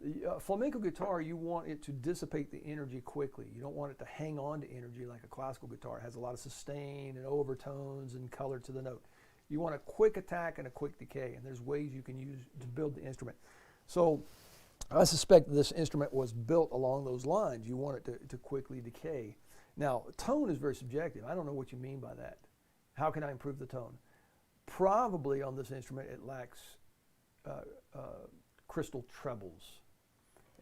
The flamenco guitar, you want it to dissipate the energy quickly. You don't want it to hang on to energy like a classical guitar. It has a lot of sustain and overtones and color to the note. You want a quick attack and a quick decay, and there's ways you can use to build the instrument. So I suspect this instrument was built along those lines. You want it to quickly decay. Now, tone is very subjective. I don't know what you mean by that. How can I improve the tone? Probably on this instrument it lacks crystal trebles.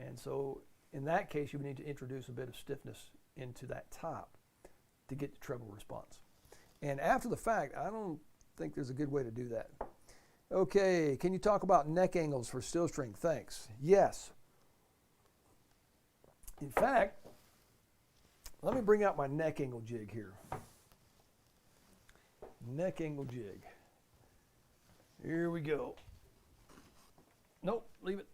And so in that case, you would need to introduce a bit of stiffness into that top to get the treble response. And after the fact, I don't think there's a good way to do that. Okay, can you talk about neck angles for steel string? Thanks. Yes. In fact, let me bring out my neck angle jig here. Neck angle jig. Here we go. Nope, leave it.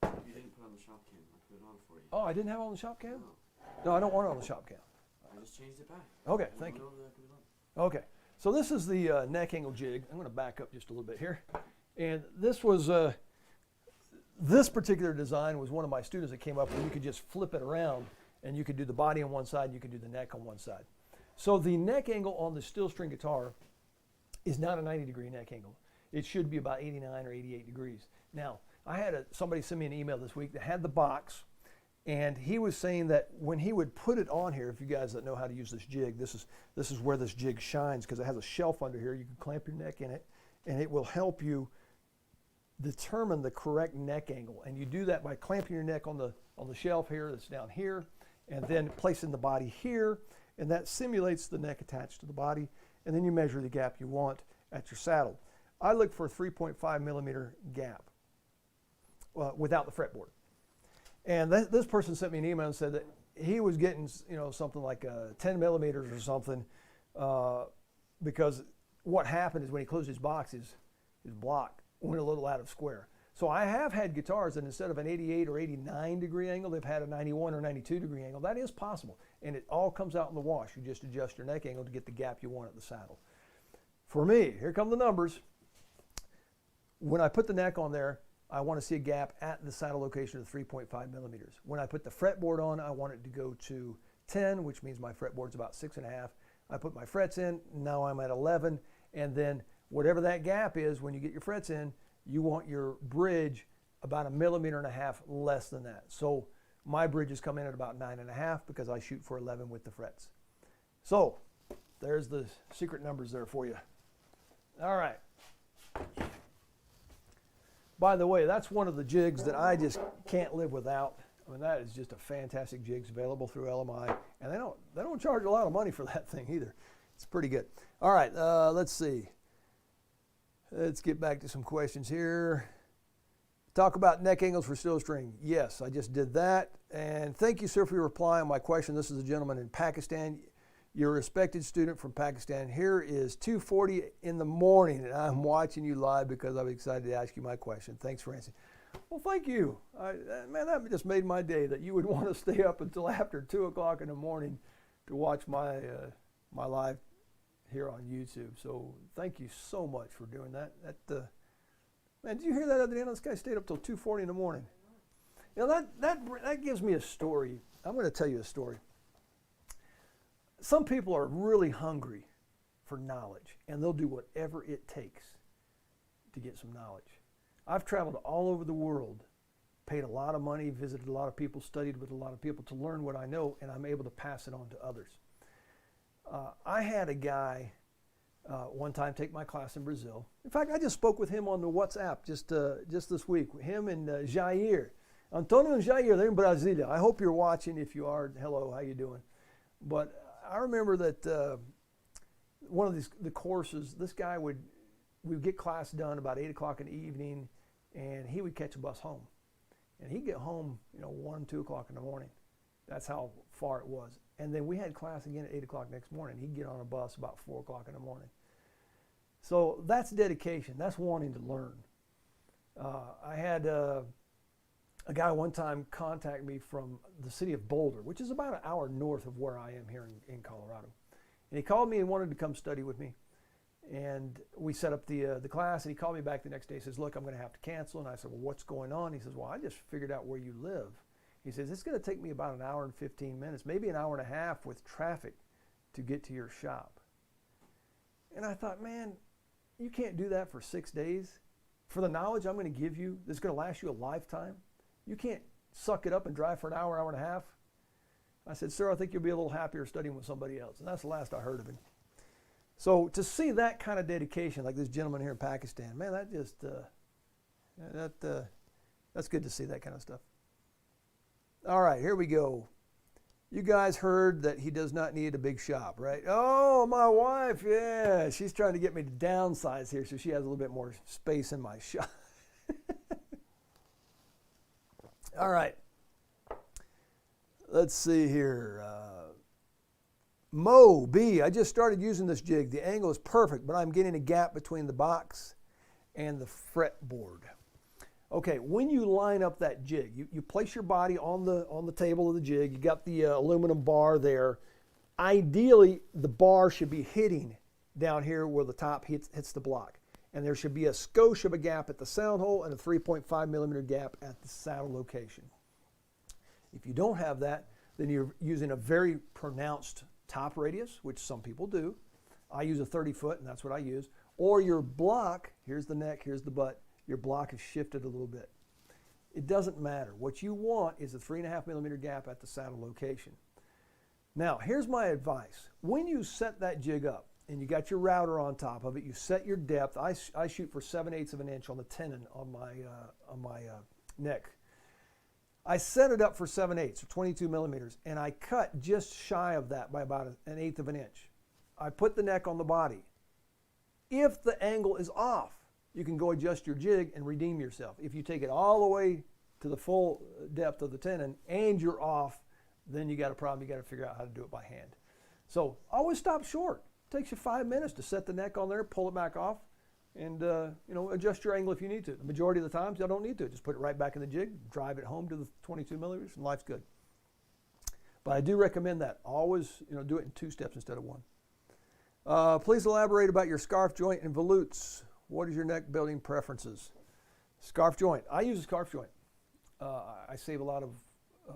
You didn't put on the shop cam. I put it on for you. Oh, I didn't have it on the shop cam? No, No, I don't want it on the shop cam. I just changed it back. Okay, thank you. Over there, put it on. Okay, so this is the neck angle jig. I'm going to back up just a little bit here. And this was, this particular design was one of my students that came up with. You could just flip it around and you could do the body on one side, you could do the neck on one side. So the neck angle on the steel string guitar is not a 90-degree neck angle. It should be about 89 or 88 degrees. Now, I had somebody send me an email this week that had the box, and he was saying that when he would put it on here, if you guys that know how to use this jig, this is where this jig shines because it has a shelf under here. You can clamp your neck in it, and it will help you determine the correct neck angle. And you do that by clamping your neck on the shelf here that's down here, and then placing the body here, and that simulates the neck attached to the body, and then you measure the gap you want at your saddle. I look for a 3.5 millimeter gap without the fretboard. And this person sent me an email and said that he was getting, you know, something like 10 millimeters or something, because what happened is when he closed his box, his block went a little out of square. So I have had guitars that instead of an 88 or 89 degree angle, they've had a 91 or 92 degree angle. That is possible, and it all comes out in the wash. You just adjust your neck angle to get the gap you want at the saddle. For me, here come the numbers. When I put the neck on there, I want to see a gap at the saddle location of 3.5 millimeters. When I put the fretboard on, I want it to go to 10, which means my fretboard's about 6.5. I put my frets in, now I'm at 11, and then whatever that gap is, when you get your frets in, you want your bridge about 1.5 millimeters less than that. So my bridges come in at about 9.5 because I shoot for 11 with the frets. So there's the secret numbers there for you. All right. By the way, that's one of the jigs that I just can't live without. I mean, that is just a fantastic jig. It's available through LMI, and they don't charge a lot of money for that thing either. It's pretty good. All right, let's see. Let's get back to some questions here. Talk about neck angles for steel string. Yes, I just did that. And thank you, sir, for your reply on my question. This is a gentleman in Pakistan. You're a respected student from Pakistan. Here is 2:40 in the morning, and I'm watching you live because I'm excited to ask you my question. Thanks for answering. Well, thank you. Man, that just made my day that you would want to stay up until after 2 o'clock in the morning to watch my my live here on YouTube. So thank you so much for doing that. Man, did you hear that other day? This guy stayed up till 2:40 in the morning. You know, that gives me a story. I'm going to tell you a story. Some people are really hungry for knowledge, and they'll do whatever it takes to get some knowledge. I've traveled all over the world, paid a lot of money, visited a lot of people, studied with a lot of people to learn what I know, and I'm able to pass it on to others. I had a guy one time take my class in Brazil. In fact, I just spoke with him on the WhatsApp just this week. Him and Jair. Antonio and Jair, they're in Brasilia. I hope you're watching. If you are, hello, how you doing? But I remember that one of the courses, this guy we would get class done about 8 o'clock in the evening, and he would catch a bus home. And he'd get home, 1, 2 o'clock in the morning. That's how far it was. And then we had class again at 8 o'clock next morning. He'd get on a bus about 4 o'clock in the morning. So that's dedication. That's wanting to learn. I had a guy one time contact me from the city of Boulder, which is about an hour north of where I am here in Colorado. And he called me and wanted to come study with me. And we set up the class, and he called me back the next day and says, look, I'm going to have to cancel. And I said, well, what's going on? He says, well, I just figured out where you live. He says, it's going to take me about 1 hour and 15 minutes, maybe 1.5 hours with traffic to get to your shop. And I thought, man, you can't do that for 6 days. For the knowledge I'm going to give you that's going to last you a lifetime, you can't suck it up and drive for 1 hour, 1.5 hours. I said, sir, I think you'll be a little happier studying with somebody else. And that's the last I heard of him. So to see that kind of dedication, like this gentleman here in Pakistan, man, that just, that's good to see that kind of stuff. All right, here we go. You guys heard that he does not need a big shop, right? Oh, my wife, yeah. She's trying to get me to downsize here so she has a little bit more space in my shop. All right. Let's see here. Mo B, I just started using this jig. The angle is perfect, but I'm getting a gap between the box and the fretboard. Okay, when you line up that jig, you place your body on the table of the jig. You got the aluminum bar there. Ideally, the bar should be hitting down here where the top hits the block. And there should be a skosh of a gap at the sound hole and a 3.5 millimeter gap at the saddle location. If you don't have that, then you're using a very pronounced top radius, which some people do. I use a 30 foot, and that's what I use. Or your block, here's the neck, here's the butt, your block is shifted a little bit. It doesn't matter. What you want is a 3.5 millimeter gap at the saddle location. Now, here's my advice. When you set that jig up, and you got your router on top of it, you set your depth. I shoot for 7/8 of an inch on the tenon on my neck. I set it up for 7/8, so 22 millimeters, and I cut just shy of that by about 1/8 of an inch. I put the neck on the body. If the angle is off, you can go adjust your jig and redeem yourself. If you take it all the way to the full depth of the tenon and you're off, then you got a problem. You got to figure out how to do it by hand. So always stop short. It takes you 5 minutes to set the neck on there, pull it back off, and adjust your angle if you need to. The majority of the times you don't need to. Just put it right back in the jig, drive it home to the 22 millimeters, and life's good. But I do recommend that. Always do it in 2 steps instead of 1. Please elaborate about your scarf joint and volutes. What is your neck building preferences? Scarf joint. I use a scarf joint. I save a lot of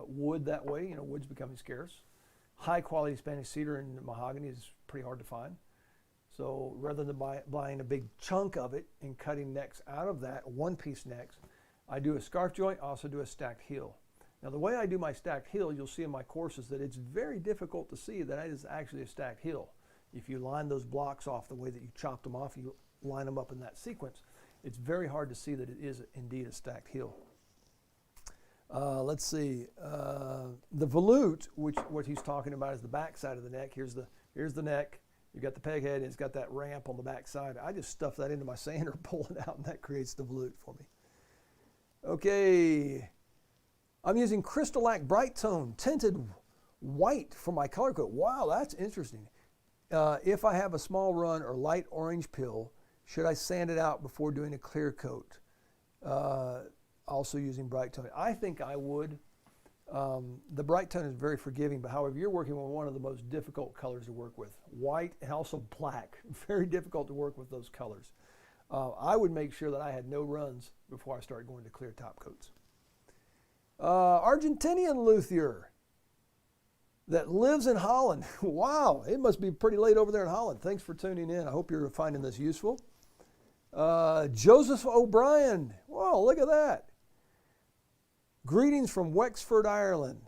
wood that way. Wood's becoming scarce. high quality Spanish cedar and mahogany is pretty hard to find. So rather than buying a big chunk of it and cutting necks out of that, one-piece necks, I do a scarf joint, also do a stacked heel. Now the way I do my stacked heel, you'll see in my courses that it's very difficult to see that it is actually a stacked heel. If you line those blocks off the way that you chopped them off, you line them up in that sequence, it's very hard to see that it is indeed a stacked heel. Let's see, the volute, which what he's talking about is the back side of the neck. Here's the neck. You've got the peg head, and it's got that ramp on the back side. I just stuff that into my sander, pull it out, and that creates the volute for me. Okay, I'm using Crystal-Lac Bright Tone Tinted White for my color coat. Wow, that's interesting. If I have a small run or light orange pill, should I sand it out before doing a clear coat? Also using bright tone. I think I would. The bright tone is very forgiving, but however, you're working with one of the most difficult colors to work with. White and also black. Very difficult to work with those colors. I would make sure that I had no runs before I start going to clear top coats. Argentinian luthier that lives in Holland. Wow, it must be pretty late over there in Holland. Thanks for tuning in. I hope you're finding this useful. Joseph O'Brien. Whoa, look at that. Greetings from Wexford, Ireland.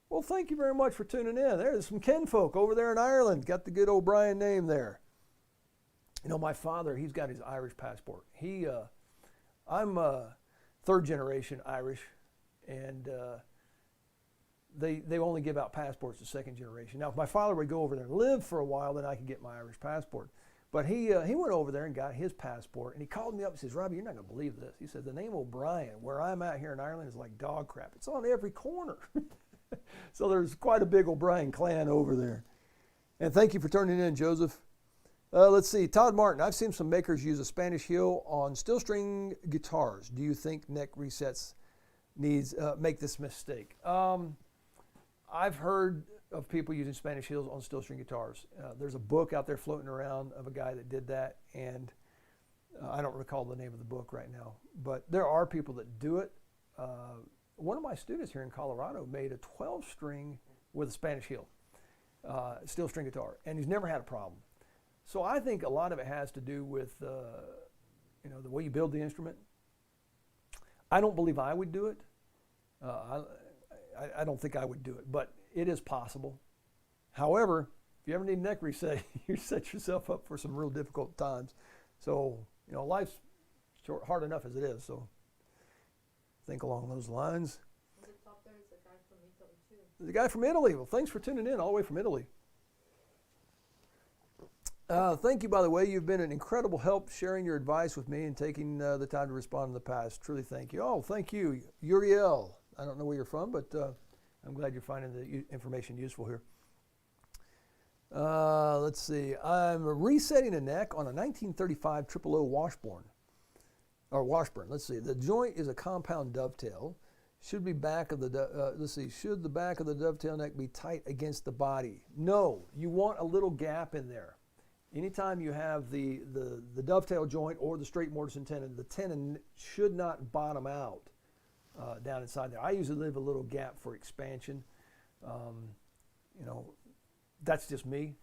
Well, thank you very much for tuning in. There's some kinfolk over there in Ireland. Got the good O'Brien name there. You know, my father, he's got his Irish passport. I'm third generation Irish, and they only give out passports to second generation. Now, if my father would go over there and live for a while, then I could get my Irish passport. But he went over there and got his passport, and he called me up and says, Robbie, you're not going to believe this. He said, the name O'Brien, where I'm at here in Ireland, is like dog crap. It's on every corner. So there's quite a big O'Brien clan over there. And thank you for turning in, Joseph. Let's see, Todd Martin. I've seen some makers use a Spanish heel on steel string guitars. Do you think neck resets make this mistake? I've heard of people using Spanish heels on steel string guitars. There's a book out there floating around of a guy that did that, and I don't recall the name of the book right now, but there are people that do it. One of my students here in Colorado made a 12-string with a Spanish heel, steel string guitar, and he's never had a problem. So I think a lot of it has to do with the way you build the instrument. I don't believe I would do it. I don't think I would do it, but it is possible. However, if you ever need neck reset, you set yourself up for some real difficult times. So, life's hard enough as it is. So think along those lines. At the top there is a guy from Italy too. The guy from Italy. Well, thanks for tuning in all the way from Italy. Thank you, by the way. You've been an incredible help sharing your advice with me and taking the time to respond in the past. Truly thank you. Oh, thank you, Uriel. I don't know where you're from, but I'm glad you're finding the information useful here. Let's see. I'm resetting a neck on a 1935 000 Washburn. Let's see. The joint is a compound dovetail. Should be back of the should the back of the dovetail neck be tight against the body? No. You want a little gap in there. Anytime you have the dovetail joint or the straight mortise and tenon, the tenon should not bottom out down inside there. I usually leave a little gap for expansion. That's just me.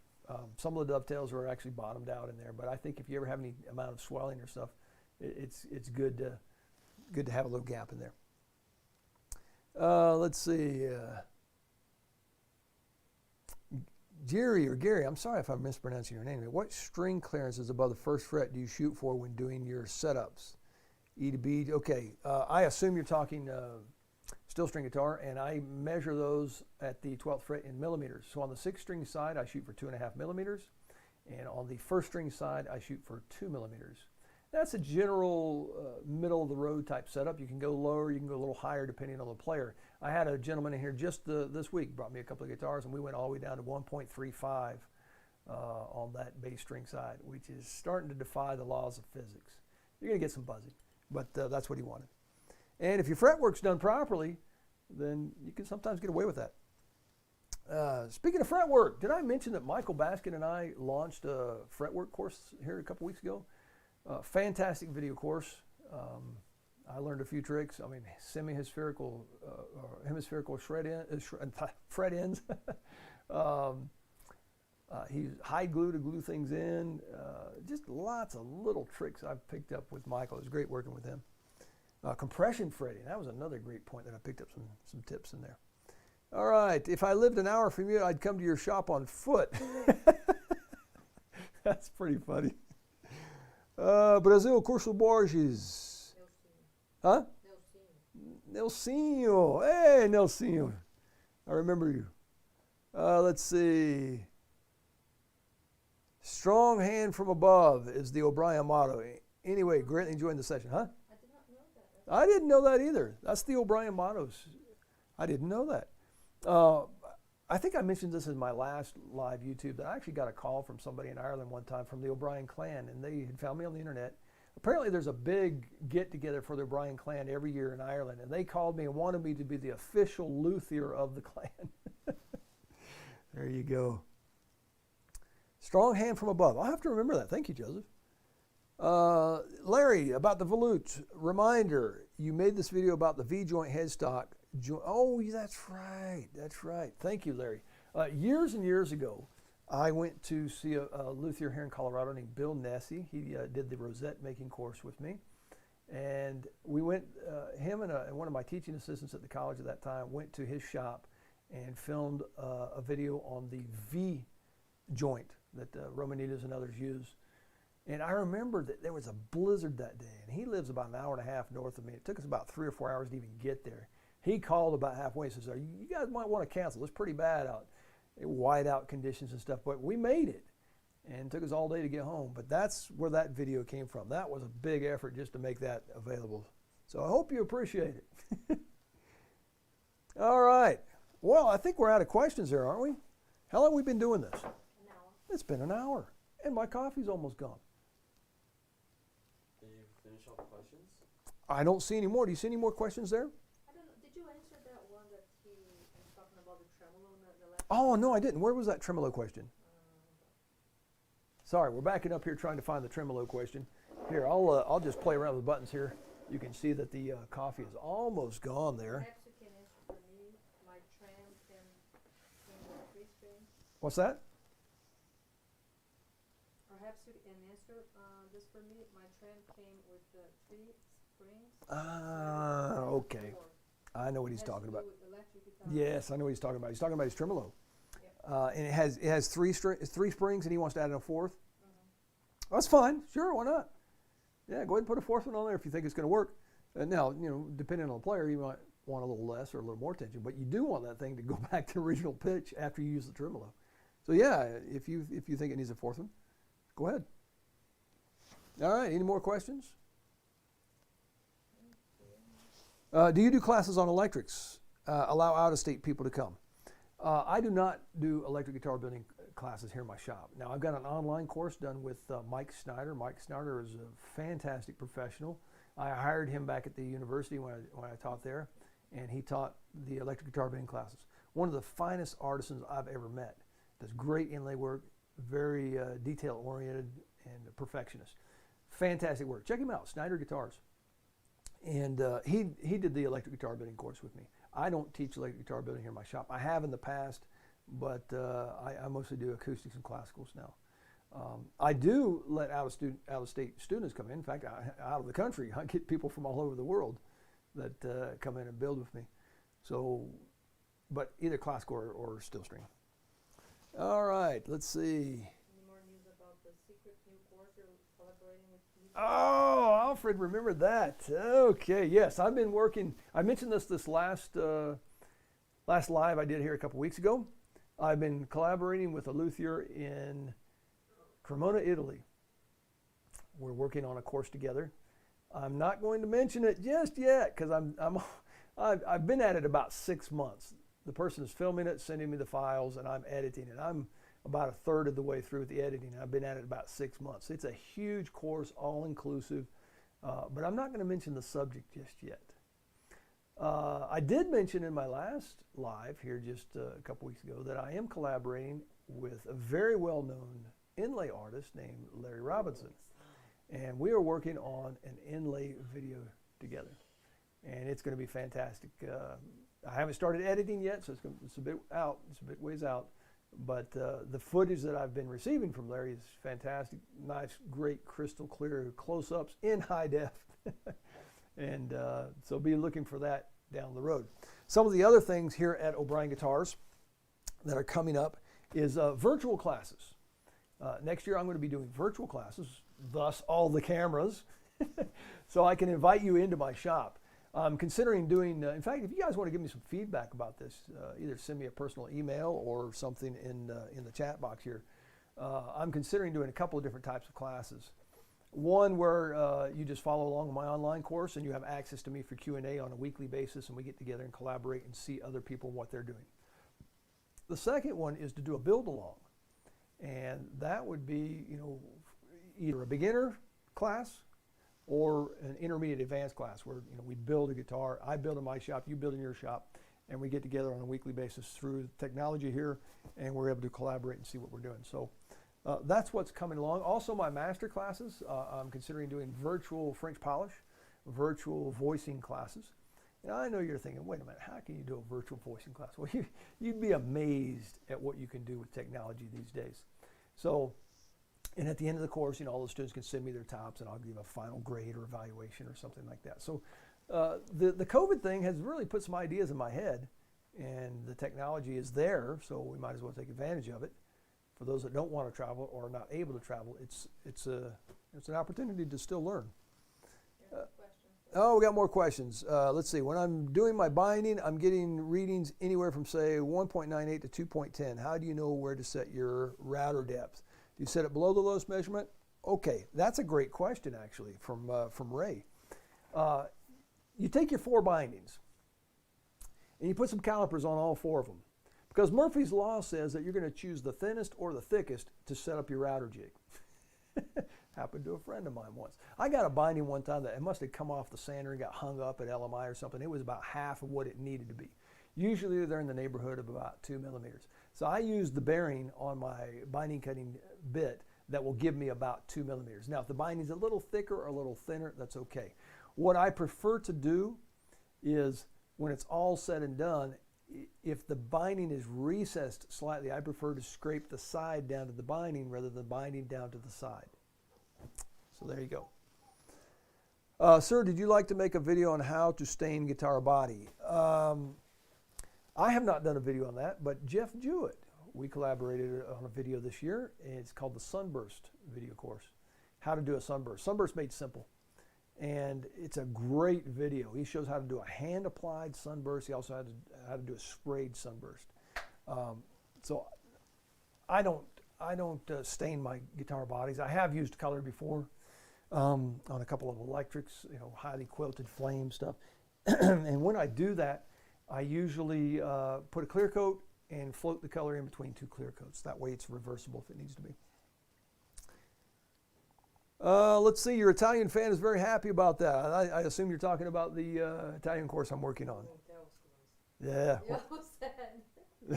Some of the dovetails are actually bottomed out in there, but I think if you ever have any amount of swelling or stuff, it's good to have a little gap in there. Let's see. Jerry or Gary, I'm sorry if I'm mispronouncing your name. What string clearance is above the first fret do you shoot for when doing your setups? E to B. Okay, I assume you're talking steel string guitar, and I measure those at the 12th fret in millimeters. So on the 6th string side, I shoot for 2.5 millimeters, and on the 1st string side, I shoot for 2 millimeters. That's a general middle of the road type setup. You can go lower, you can go a little higher depending on the player. I had a gentleman in here just this week, brought me a couple of guitars, and we went all the way down to 1.35 on that bass string side, which is starting to defy the laws of physics. You're going to get some buzzing, but that's what he wanted. And if your fretwork's done properly, then you can sometimes get away with that. Speaking of fretwork, did I mention that Michael Baskin and I launched a fretwork course here a couple weeks ago? Fantastic video course. I learned a few tricks. I mean, semi-hemispherical, hemispherical fret ends, He's hide glue to glue things in. Just lots of little tricks I've picked up with Michael. It was great working with him. Compression fretting, that was another great point that I picked up some tips in there. All right, if I lived an hour from you, I'd come to your shop on foot. That's pretty funny. Brasil, Curso Borges. Huh? Nelsinho. Hey, Nelsinho. I remember you. Let's see. Strong hand from above is the O'Brien motto. Anyway, greatly enjoying the session, huh? I did not know that. I didn't know that either. That's the O'Brien mottos. I didn't know that. I think I mentioned this in my last live YouTube that I actually got a call from somebody in Ireland one time from the O'Brien clan, and they had found me on the internet. Apparently there's a big get-together for the O'Brien clan every year in Ireland, and they called me and wanted me to be the official luthier of the clan. There you go. Strong hand from above. I'll have to remember that. Thank you, Joseph. Larry, about the volute. Reminder, you made this video about the V-joint headstock. Oh, that's right. That's right. Thank you, Larry. Years and years ago, I went to see a luthier here in Colorado named Bill Nessie. He did the rosette making course with me. And we went, him and one of my teaching assistants at the college at that time went to his shop and filmed a video on the V joint that Romanitas and others use. And I remember that there was a blizzard that day, and he lives about an hour and a half north of me. It took us about 3 or 4 hours to even get there. He called about halfway and says, you guys might want to cancel. It's pretty bad out, whiteout conditions and stuff, but we made it. And it took us all day to get home. But that's where that video came from. That was a big effort just to make that available. So I hope you appreciate it. All right. Well, I think we're out of questions there, aren't we? How long have we been doing this? An hour. It's been an hour. And my coffee's almost gone. Did you finish all the questions? I don't see any more. Do you see any more questions there? I don't know. Did you answer that one that he was talking about the tremolo in the left? Oh, no, I didn't. Where was that tremolo question? Sorry, we're backing up here trying to find the tremolo question. Here, I'll just play around with the buttons here. You can see that the coffee is almost gone there. Perhaps you can answer for me. My tram came with 3 strings. What's that? Perhaps you can answer this for me. My tram came with 3 springs. Okay. 4. I know what he's Has to talking do about. with electric guitar. Yes, I know what he's talking about. He's talking about his tremolo. Yep. And it has 3 springs, and he wants to add in a 4th. Mhm. That's fine. Sure, why not? Yeah, go ahead and put a 4th one on there if you think it's going to work. Now, depending on the player, you might want a little less or a little more tension, but you do want that thing to go back to original pitch after you use the tremolo. So yeah, if you think it needs a 4th one, go ahead. All right, any more questions? Do you do classes on electrics? Allow out-of-state people to come? I do not do electric guitar building classes here in my shop. Now, I've got an online course done with Mike Snyder. Mike Snyder is a fantastic professional. I hired him back at the university when I taught there, and he taught the electric guitar building classes. One of the finest artisans I've ever met. Does great inlay work, very detail-oriented and a perfectionist. Fantastic work. Check him out, Snyder Guitars. And he did the electric guitar building course with me. I don't teach electric guitar building here in my shop. I have in the past, but I mostly do acoustics and classicals now. I do let out-of-state students come in. In fact, out of the country. I get people from all over the world that come in and build with me. So, but either classical or steel string. All right, let's see. Any more news about the secret new course you're collaborating with? Oh, Alfred, remember that. Okay, yes, I've been working. I mentioned this last live I did here a couple weeks ago. I've been collaborating with a luthier in Cremona, Italy. We're working on a course together. I'm not going to mention it just yet because I've been at it about 6 months. The person is filming it, sending me the files, and I'm editing it. I'm about a third of the way through with the editing. I've been at it about 6 months. It's a huge course, all-inclusive, but I'm not going to mention the subject just yet. I did mention in my last live here just a couple weeks ago that I am collaborating with a very well-known inlay artist named Larry Robinson, and we are working on an inlay video together, and it's going to be fantastic. I haven't started editing yet, so it's a bit out. It's a bit ways out. But the footage that I've been receiving from Larry is fantastic. Nice, great, crystal clear close-ups in high def. And so be looking for that down the road. Some of the other things here at O'Brien Guitars that are coming up is virtual classes. Next year I'm going to be doing virtual classes, thus all the cameras, so I can invite you into my shop. I'm considering doing, in fact, if you guys want to give me some feedback about this, either send me a personal email or something in the chat box here. I'm considering doing a couple of different types of classes. One where you just follow along my online course and you have access to me for Q&A on a weekly basis, and we get together and collaborate and see other people and what they're doing. The second one is to do a build along, and that would be, you know, either a beginner class or an intermediate advanced class where, you know, we build a guitar, I build in my shop, you build in your shop, and we get together on a weekly basis through technology here, and we're able to collaborate and see what we're doing. So that's what's coming along. Also, my master classes, I'm considering doing virtual French polish, virtual voicing classes. And I know you're thinking, wait a minute, how can you do a virtual voicing class? Well, you'd be amazed at what you can do with technology these days. So, and at the end of the course, you know, all the students can send me their tops and I'll give a final grade or evaluation or something like that. So the COVID thing has really put some ideas in my head, and the technology is there, so we might as well take advantage of it. For those that don't want to travel or are not able to travel, it's an opportunity to still learn. Oh, we got more questions. Let's see. When I'm doing my binding, I'm getting readings anywhere from, say, 1.98 to 2.10. How do you know where to set your router depth? Do you set it below the lowest measurement? Okay, that's a great question, actually, from Ray. You take your 4 bindings, and you put some calipers on all 4 of them. Because Murphy's Law says that you're going to choose the thinnest or the thickest to set up your router jig. Happened to a friend of mine once. I got a binding one time that it must have come off the sander and got hung up at LMI or something. It was about half of what it needed to be. Usually they're in the neighborhood of about 2 millimeters. So I used the bearing on my binding cutting bit that will give me about 2 millimeters. Now, if the binding's a little thicker or a little thinner, that's okay. What I prefer to do is, when it's all said and done, if the binding is recessed slightly, I prefer to scrape the side down to the binding rather than the binding down to the side. So there you go. Sir, did you like to make a video on how to stain guitar body? I have not done a video on that, but Jeff Jewett, we collaborated on a video this year. It's called the Sunburst video course. How to do a sunburst. Sunburst made simple. And it's a great video. He shows how to do a hand-applied sunburst. He also had how to do a sprayed sunburst. So I don't stain my guitar bodies. I have used color before on a couple of electrics, you know, highly quilted flame stuff. And when I do that, I usually put a clear coat and float the color in between 2 clear coats. That way it's reversible if it needs to be. Let's see, your Italian fan is very happy about that. I assume you're talking about the Italian course I'm working on. Yeah.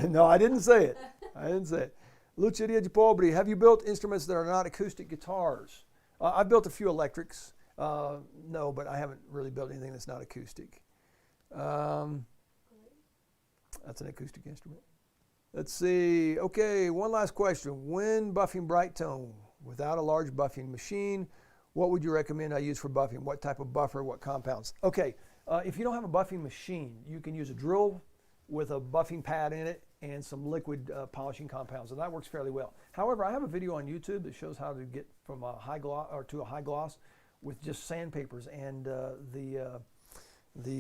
No, I didn't say it. I didn't say it. Luceria di Pobri, have you built instruments that are not acoustic guitars? I've built a few electrics. No, but I haven't really built anything that's not acoustic. That's an acoustic instrument. Let's see. Okay, one last question. When buffing bright tone without a large buffing machine, what would you recommend I use for buffing? What type of buffer, what compounds? Okay, if you don't have a buffing machine, you can use a drill with a buffing pad in it and some liquid polishing compounds, and that works fairly well. However, I have a video on YouTube that shows how to get from a high gloss or to a high gloss with just sandpapers and the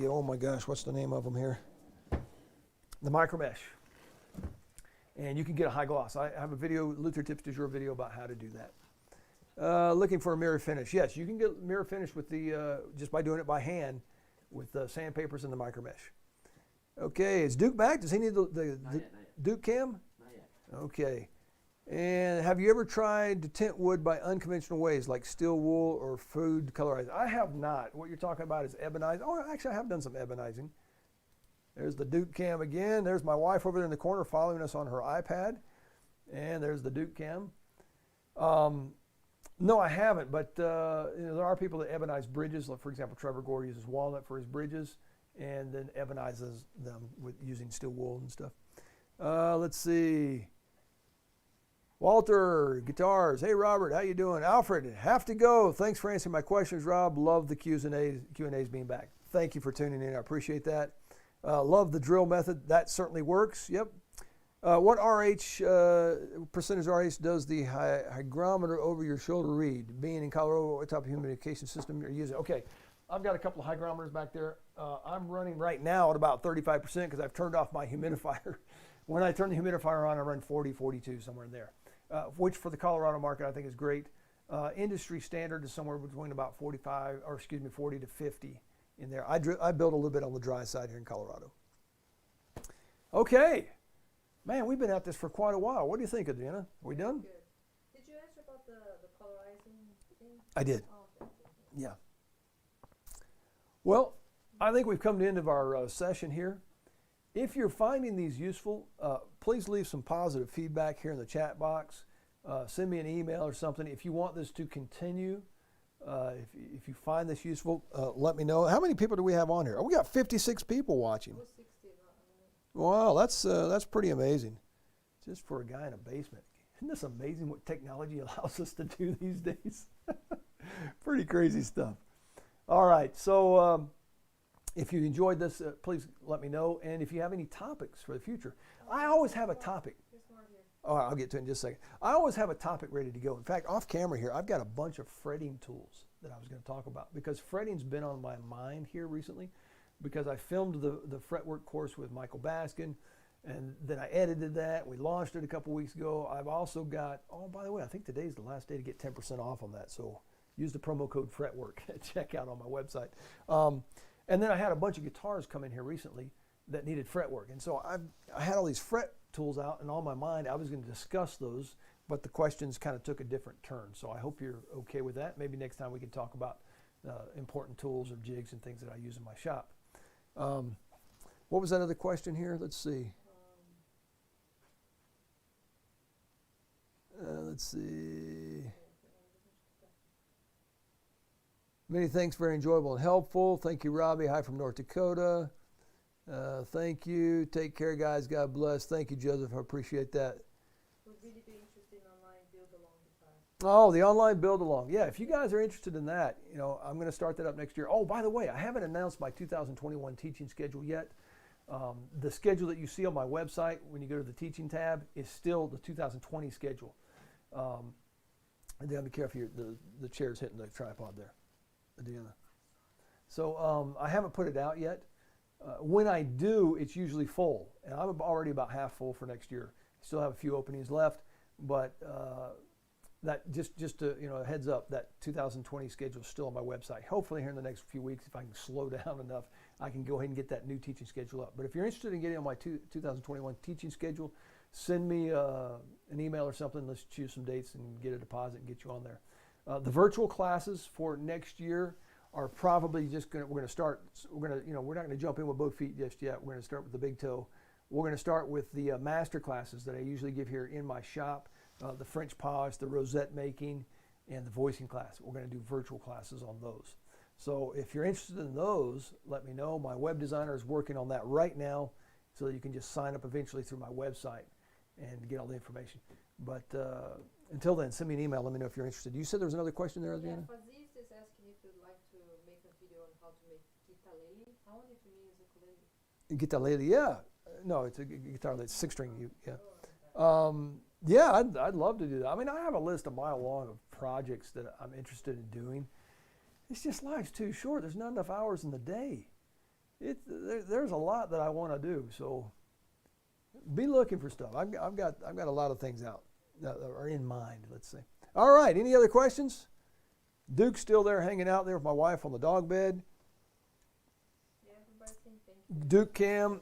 oh my gosh, what's the name of them here? The micro mesh. And you can get a high gloss. I have a video, Luthier Tips du Jour video about how to do that. Looking for a mirror finish. Yes, you can get mirror finish with the just by doing it by hand with the sandpapers and the micro mesh. Okay, is Duke back? Does he need the Duke cam? Not yet. Okay. And have you ever tried to tint wood by unconventional ways like steel wool or food colorizing? I have not. What you're talking about is ebonizing. Oh, actually, I have done some ebonizing. There's the Duke cam again. There's my wife over there in the corner following us on her iPad. And there's the Duke cam. No, I haven't, but you know, there are people that ebonize bridges. Like, for example, Trevor Gore uses walnut for his bridges and then ebonizes them with using steel wool and stuff. Let's see. Walter, guitars. Hey, Robert, how you doing? Alfred, have to go. Thanks for answering my questions, Rob. Love the Q&As being back. Thank you for tuning in. I appreciate that. Love the drill method. That certainly works. Yep. What percentage RH does the hygrometer over your shoulder read? Being in Colorado, what type of humidification system you're using? Okay, I've got a couple of hygrometers back there. I'm running right now at about 35% because I've turned off my humidifier. When I turn the humidifier on, I run 40, 42, somewhere in there, which for the Colorado market I think is great. Industry standard is somewhere between about 40 to 50 in there. I build a little bit on the dry side here in Colorado. Okay. Man, we've been at this for quite a while. What do you think, Adriana? Are we done? Good. Did you answer about the colorizing thing? I did. Oh, okay. Yeah. Well, I think we've come to the end of our session here. If you're finding these useful, please leave some positive feedback here in the chat box. Send me an email or something. If you want this to continue, if you find this useful, let me know. How many people do we have on here? Oh, we got 56 people watching. It was 60. Wow, that's pretty amazing. Just for a guy in a basement. Isn't this amazing what technology allows us to do these days? Pretty crazy stuff. All right, so if you enjoyed this, please let me know. And if you have any topics for the future, I always have a topic. Oh, I'll get to it in just a second. I always have a topic ready to go. In fact, off camera here, I've got a bunch of fretting tools that I was going to talk about because fretting's been on my mind here recently. Because I filmed the fretwork course with Michael Baskin, and then I edited that. We launched it a couple weeks ago. I've also got, oh, by the way, I think today's the last day to get 10% off on that. So use the promo code FRETWORK at checkout on my website. And then I had a bunch of guitars come in here recently that needed fretwork. And so I had all these fret tools out, and on my mind, I was going to discuss those, but the questions kind of took a different turn. So I hope you're okay with that. Maybe next time we can talk about important tools or jigs and things that I use in my shop. What was that other question here? Let's see. Let's see. Many thanks, very enjoyable and helpful. Thank you, Robbie. Hi from North Dakota. Thank you. Take care, guys. God bless. Thank you, Joseph. I appreciate that. Would really be interested in online build along guitar. Oh, the online build along. Yeah, if you guys are interested in that, I'm going to start that up next year. Oh, by the way, I haven't announced my 2021 teaching schedule yet. The schedule that you see on my website when you go to the teaching tab is still the 2020 schedule. And then be careful, the chair's hitting the tripod there, Adriana. So I haven't put it out yet. When I do, it's usually full, and I'm already about half full for next year. Still have a few openings left, but that just to, a heads up, that 2020 schedule is still on my website. Hopefully here in the next few weeks, if I can slow down enough, I can go ahead and get that new teaching schedule up. But if you're interested in getting on my 2021 teaching schedule, send me an email or something. Let's choose some dates and get a deposit and get you on there. The virtual classes for next year are probably just we're going to start, we're not going to jump in with both feet just yet. We're going to start with the big toe. We're going to start with the master classes that I usually give here in my shop, the French polish, the rosette making, and the voicing class. We're going to do virtual classes on those. So if you're interested in those, let me know. My web designer is working on that right now, so that you can just sign up eventually through my website and get all the information. But until then, send me an email. Let me know if you're interested. You said there was another question there, Adriana? Yeah, Fazis is asking if you'd like to make a video on how to make ukulele. I want it to me as ukulele. Ukulele, yeah. No, it's a guitar that's 6-string. Yeah. Yeah, I'd love to do that. I mean, I have a list a mile long of projects that I'm interested in doing. It's just life's too short. There's not enough hours in the day. There's a lot that I want to do. So be looking for stuff. I've got a lot of things out that are in mind. Let's say. All right. Any other questions? Duke's still there, hanging out there with my wife on the dog bed. Yeah, everybody's saying thank you. Duke Cam.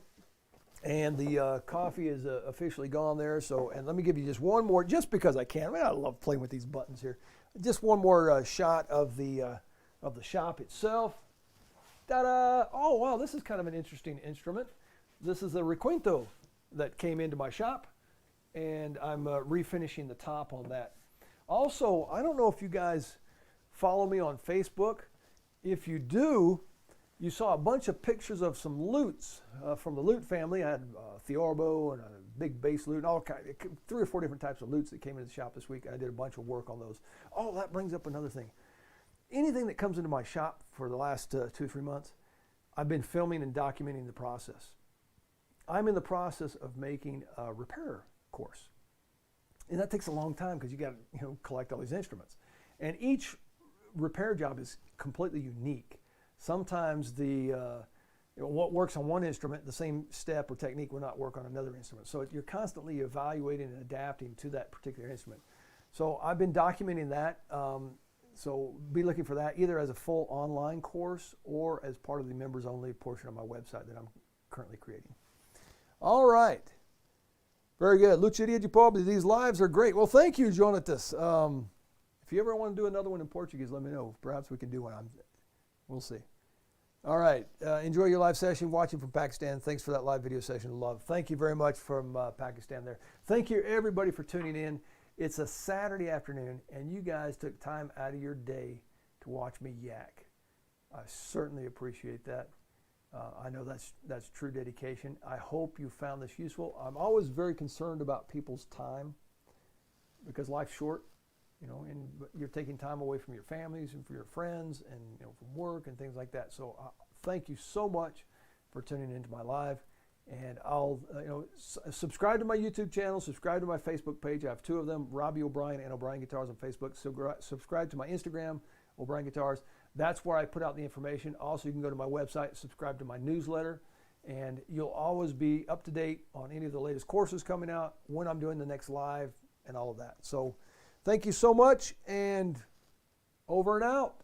And the coffee is officially gone there. So, and let me give you just one more, just because I can. I mean, I love playing with these buttons here. Just one more shot of the shop itself. Ta-da! Oh wow, this is kind of an interesting instrument. This is a requinto that came into my shop, and I'm refinishing the top on that. Also, I don't know if you guys follow me on Facebook. If you do, You saw a bunch of pictures of some lutes from the lute family. I had theorbo and a big bass lute, and all kind, 3 or 4 different types of lutes that came into the shop this week. I did a bunch of work on those. Oh, that brings up another thing. Anything that comes into my shop for the last 2 or 3 months, I've been filming and documenting the process. I'm in the process of making a repair course, and that takes a long time because you got to collect all these instruments, and each repair job is completely unique. Sometimes what works on one instrument, the same step or technique will not work on another instrument. So you're constantly evaluating and adapting to that particular instrument. So I've been documenting that. So be looking for that either as a full online course or as part of the members only portion of my website that I'm currently creating. All right. Very good. Lucia de Pobre, these lives are great. Well, thank you, Jonatas. If you ever want to do another one in Portuguese, let me know. Perhaps we can do one. We'll see. All right. Enjoy your live session. Watching from Pakistan. Thanks for that live video session. Love. Thank you very much from Pakistan there. Thank you, everybody, for tuning in. It's a Saturday afternoon, and you guys took time out of your day to watch me yak. I certainly appreciate that. I know that's true dedication. I hope you found this useful. I'm always very concerned about people's time because life's short. And you're taking time away from your families and for your friends and from work and things like that. So thank you so much for tuning into my live. And I'll subscribe to my YouTube channel, subscribe to my Facebook page. I have 2 of them, Robbie O'Brien and O'Brien Guitars on Facebook. So subscribe to my Instagram, O'Brien Guitars. That's where I put out the information. Also, you can go to my website, subscribe to my newsletter, and you'll always be up to date on any of the latest courses coming out, when I'm doing the next live, and all of that. So thank you so much, and over and out.